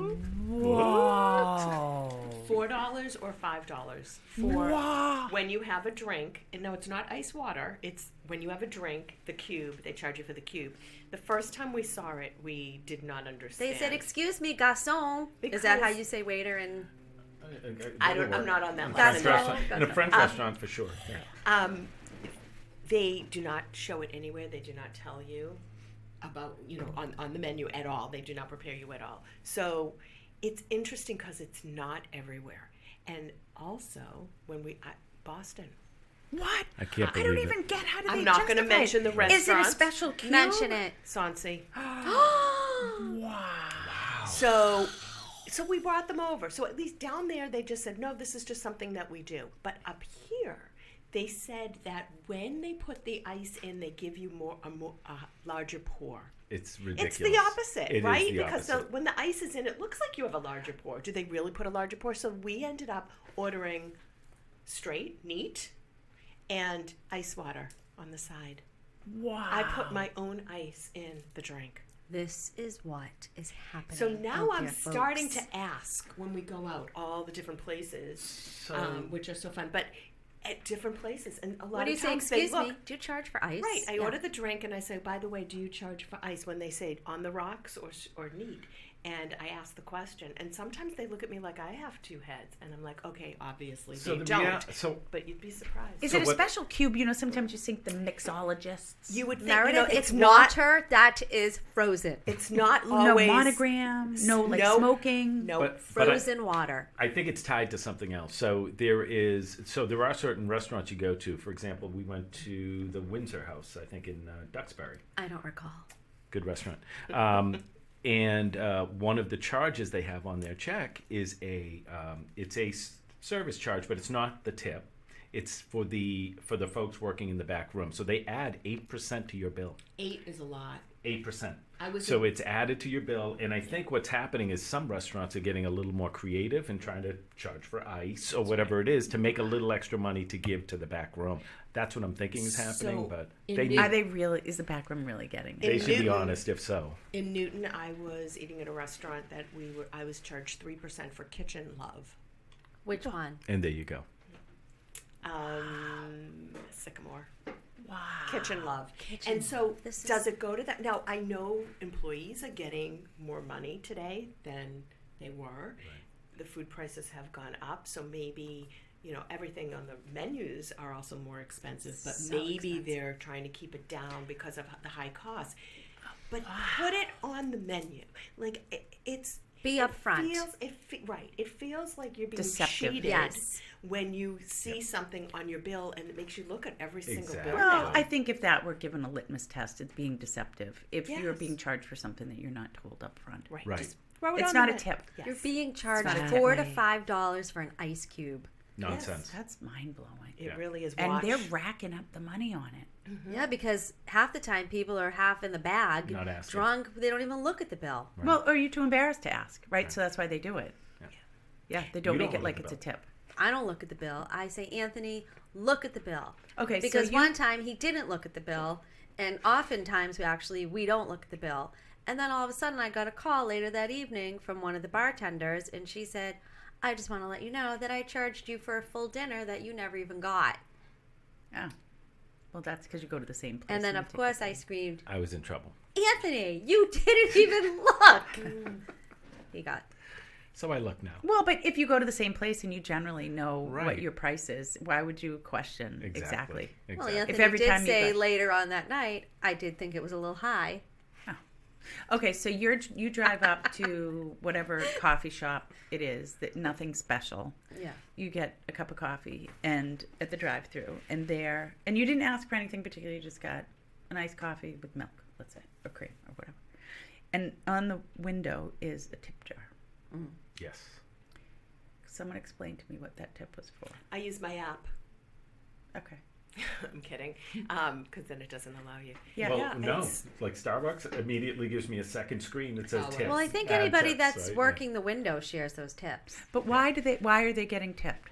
Whoa. $4 or $5 for when you have a drink. And no, it's not ice water. It's when you have a drink, the cube. They charge you for the cube. The first time we saw it, we did not understand. They said, "Excuse me, garçon." Is that how Because- you say waiter? And I'm not on that French level. restaurant, in a French restaurant for sure. Yeah. They do not show it anywhere. They do not tell you about, on the menu at all. They do not prepare you at all. So it's interesting because it's not everywhere. And also, Boston. What? I can't I believe don't it. even get how do I'm they not going to justify it? mention the Is it a restaurants. special cube? mention it. Sansi. Wow. So we brought them over. So at least down there, they just said, no, this is just something that we do. But up here, they said that when they put the ice in, they give you a larger pour. It's ridiculous. It's the opposite, It is right? the Because opposite. when the ice is in, it looks like you have a larger pour. Do they really put a larger pour? So we ended up ordering straight, neat, and ice water on the side. Wow. I put my own ice in the drink. This is what is happening. So now out I'm there, starting folks. to ask when we go out all the different places, So- which are so fun. But at different places, and a lot What do you of say? times they Excuse look. me. Do you charge for ice? Right, I Yeah. order the drink and I say, by the way, do you charge for ice? When they say on the rocks or neat, and I ask the question, and sometimes they look at me like I have two heads, and I'm like, okay, obviously So they the don't, so but you'd be surprised. Is So it a what- special cube? Sometimes you think the mixologists. You would think, Meredith, it's it's not. water that is frozen. It's not no always monogram, no like no- smoking. No, But I- Frozen water. I think it's tied to something else. So there are certain restaurants you go to. For example, we went to the Windsor House, I think in Duxbury. I don't recall. Good restaurant. And one of the charges they have on their check is it's a service charge, but it's not the tip. It's for the folks working in the back room. So they add 8% to your bill. 8 is a lot. 8%. I So it's added to your bill, and I think what's happening is some restaurants are getting a little more creative and trying to charge for ice or whatever it is to make a little extra money to give to the back room. That's what I'm thinking is happening, So, but in they New- Are need, they really? Is the back room really getting they it? should be Newton- honest if so. In Newton, I was eating at a restaurant that I was charged 3% for Kitchen Love. Which one? And there you go. Sycamore. Wow. Kitchen Love. Kitchen And so Love. This does is- it go to that? Now, I know employees are getting more money today than they were. The food prices have gone up, so maybe, everything on the menus are also more expensive, but So maybe expensive. they're trying to keep it down because of the high cost. But put it on the menu. Like, it's... Be upfront. It feels like you're being Deceptive. cheated Yes. when you see something on your bill, and it makes you look at every single Exactly. bill. Well, now. I think if that were given a litmus test, it's being deceptive. If you're Yes. being charged for something that you're not told up front. Right. Right. Just throw it It's on not the a menu. tip. Yes. You're being charged not a $4 to tip. $5 for an ice cube. Nonsense. That's mind blowing. It Yeah. really is. And Watch. they're racking up the money on it. Yeah, because half the time people are half in the bag, Not asking. drunk. They don't even look at the bill. Right. Well, or you're too embarrassed to ask, right? So that's why they do it. Yeah. Yeah, they don't You make don't it look like at it's the a tip. I don't look at the bill. I say, Anthony, look at the bill. Okay, Because so one time he didn't look at the bill, and oftentimes we don't look at the bill. And then all of a sudden I got a call later that evening from one of the bartenders, and she said, I just want to let you know that I charged you for a full dinner that you never even got. Oh. Well, that's because you go to the same place. And then, you of take course, the I same- screamed, I was in trouble. Anthony, you didn't even look. He got. So I look now. Well, but if you go to the same place and you generally know what Right. your price is, why would you question exactly? Well, Exactly. Anthony every did time you say got- later on that night, I did think it was a little high. Okay, so you drive up to whatever coffee shop it is that nothing special. Yeah. You get a cup of coffee and at the drive-through, and you didn't ask for anything particular. You just got an iced coffee with milk, let's say, or cream or whatever. And on the window is a tip jar. Yes. Someone explain to me what that tip was for. I use my app. Okay. I'm kidding, because then it doesn't allow you. Yeah. Well, no. it's- Like Starbucks immediately gives me a second screen that says Oh, tips. Well, I think Add anybody tips, that's right? working the window shares those tips. But why are they getting tipped?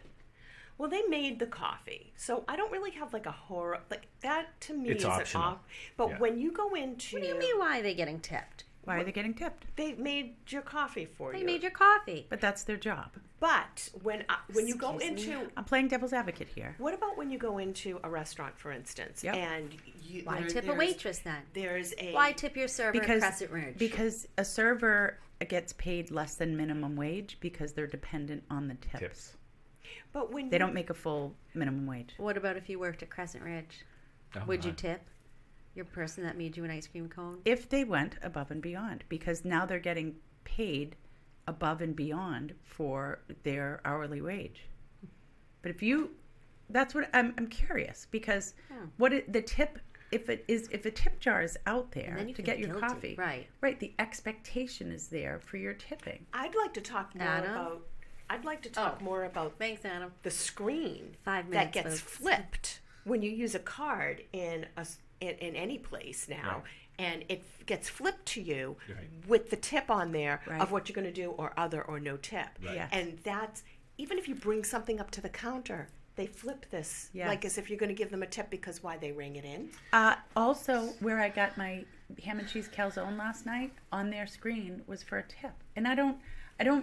Well, they made the coffee, so I don't really have like a horror like that. To me, It's is optional. an off. But Yeah. when you go into, What do you mean, why are they getting tipped? Why are they getting tipped? They made your coffee for They you. made your coffee. But that's their job. But when you go Excuse me? into I'm playing devil's advocate here. what about when you go into a restaurant, for instance, Yep. and you Why there- tip a there's- waitress then? There's a Why tip your server at Crescent Ridge? Because a server gets paid less than minimum wage because they're dependent on the tips. But when They don't make a full minimum wage. What about if you worked at Crescent Ridge? Oh, Would you my. tip your person that made you an ice cream cone? If they went above and beyond, because now they're getting paid above and beyond for their hourly wage. But if you, that's what I'm curious, because the tip, if a tip jar is out there then you to feel get your guilty, coffee, right. the expectation is there for your tipping. I'd like to talk more Anna? about I'd like to talk more about Thanks, Adam. the screen 5 that minutes, gets folks. flipped when you use a card in any place now, and it gets flipped to you Right. with the tip on there Right. of what you're going to do, or other, or no tip. Yes. And that's even if you bring something up to the counter, they flip this Yes. like as if you're going to give them a tip because why they rang it in. Also, where I got my ham and cheese calzone last night, on their screen was for a tip, and I don't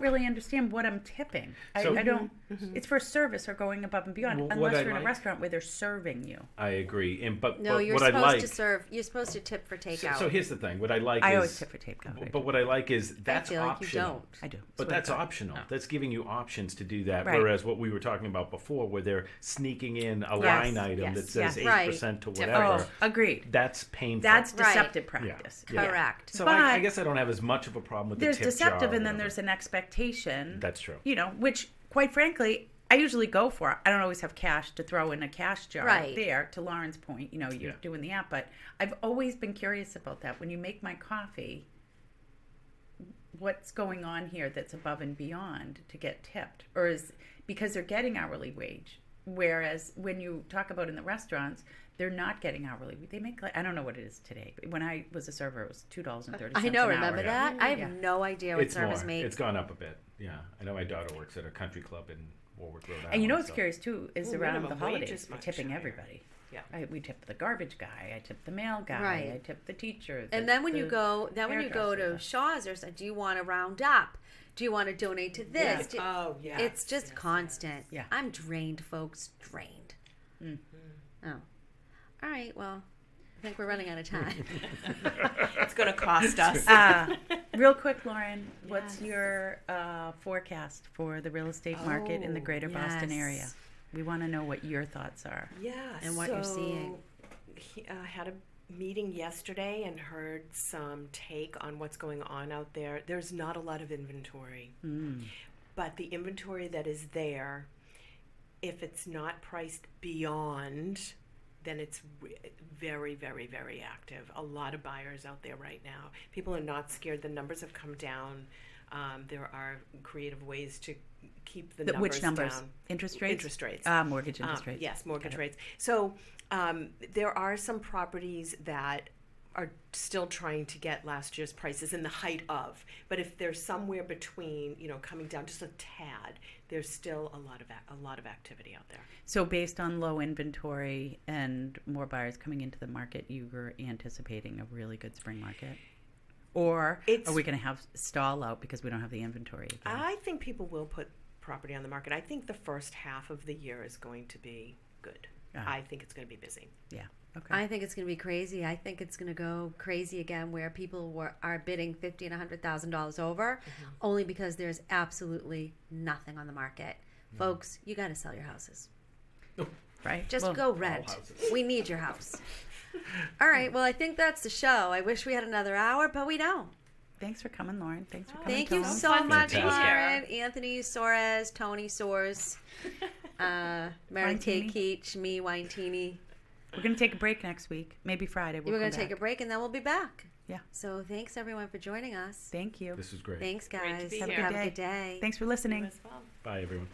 really understand what I'm tipping. So- I don't. It's for service or going above and beyond, Well, what unless I you're in a like- restaurant where they're serving you. I agree. But No, you're what I supposed like. to serve. You're supposed to tip for takeout. So here's the thing. What I like I is. always tip for takeout. But what I like is that's I feel like optional. you don't. I do. But that's optional. That's giving you options to do that. Right. Whereas what we were talking about before, where they're sneaking in a Yes. line item Yes. that says Yes. 8% to whatever, Oh, agreed. that's painful. That's Right. deceptive Yeah. practice. Yeah. Correct. So But I guess I don't have as much of a problem with There's the tip deceptive, jar or and then whatever. there's an expectation. That's true. You know, which, quite frankly, I usually go for. I don't always have cash to throw in a cash jar Right. there. To Lauren's point, you know, you're Yeah. doing the app, but I've always been curious about that. When you make my coffee, what's going on here that's above and beyond to get tipped, or is because they're getting hourly wage, whereas when you talk about in the restaurants, they're not getting hourly. They make like, I don't know what it is today. But when I was a server, it was $2.30. I know. an Remember hour. that? I have Yeah. no idea what It's service more. make. It's gone up a bit. Yeah, I know my daughter works at a country club in Warwick, Rhode Island. And you know what's so- curious too is Well, around the minimum wage holidays, is we're much tipping higher. everybody. Yeah. We tip the garbage guy. I tip the mail guy. Right. I tip the teacher. And then when you go, to hairdresser. Shaw's, or do you want to round up? Do you want to donate to this? Yeah. Do- Oh, yes, It's just yes, constant. Yeah. I'm drained, folks. Drained. Oh. All right. Well, I think we're running out of time. It's going to cost us. Real quick, Lauren, what's your forecast for the real estate market in the greater Boston area? yes. We want to know what your thoughts are. Yeah, And what you're seeing. Had a meeting yesterday and heard some take on what's going on out there. There's not a lot of inventory, but the inventory that is there, if it's not priced beyond, then it's very, very, very active. A lot of buyers out there right now. People are not scared. The numbers have come down. There are creative ways to keep the numbers Which numbers? down. Interest rates? Interest rates. Mortgage interest rates. Yes, mortgage rates. So there are some properties that are still trying to get last year's prices in the height of. But if they're somewhere between, coming down just a tad, there's still a lot of activity out there. So based on low inventory and more buyers coming into the market, you were anticipating a really good spring market? Or are we going to have stall out because we don't have the inventory again? I think people will put property on the market. I think the first half of the year is going to be good. I think it's going to be busy. Yeah. Okay. I think it's going to be crazy. I think it's going to go crazy again, where people are bidding $50,000 and $100,000 over, only because there's absolutely nothing on the market. Folks, you got to sell your houses. Right. Just Well, go rent. We need your house. All right. Well, I think that's the show. I wish we had another hour, but we don't. Thanks for coming, Lauren. Thanks for coming. Thank you Tony. so fun to much, be here. Lauren, Anthony Soares, Tony Soares, Meredith Keach, me, Weinstein. We're going to take a break next week. Maybe Friday. We're going to take a break, and then we'll be back. Yeah. So thanks, everyone, for joining us. Thank you. This is great. Thanks, guys. be Have here. a Have a good day. Thanks for listening. You as well. Bye, everyone.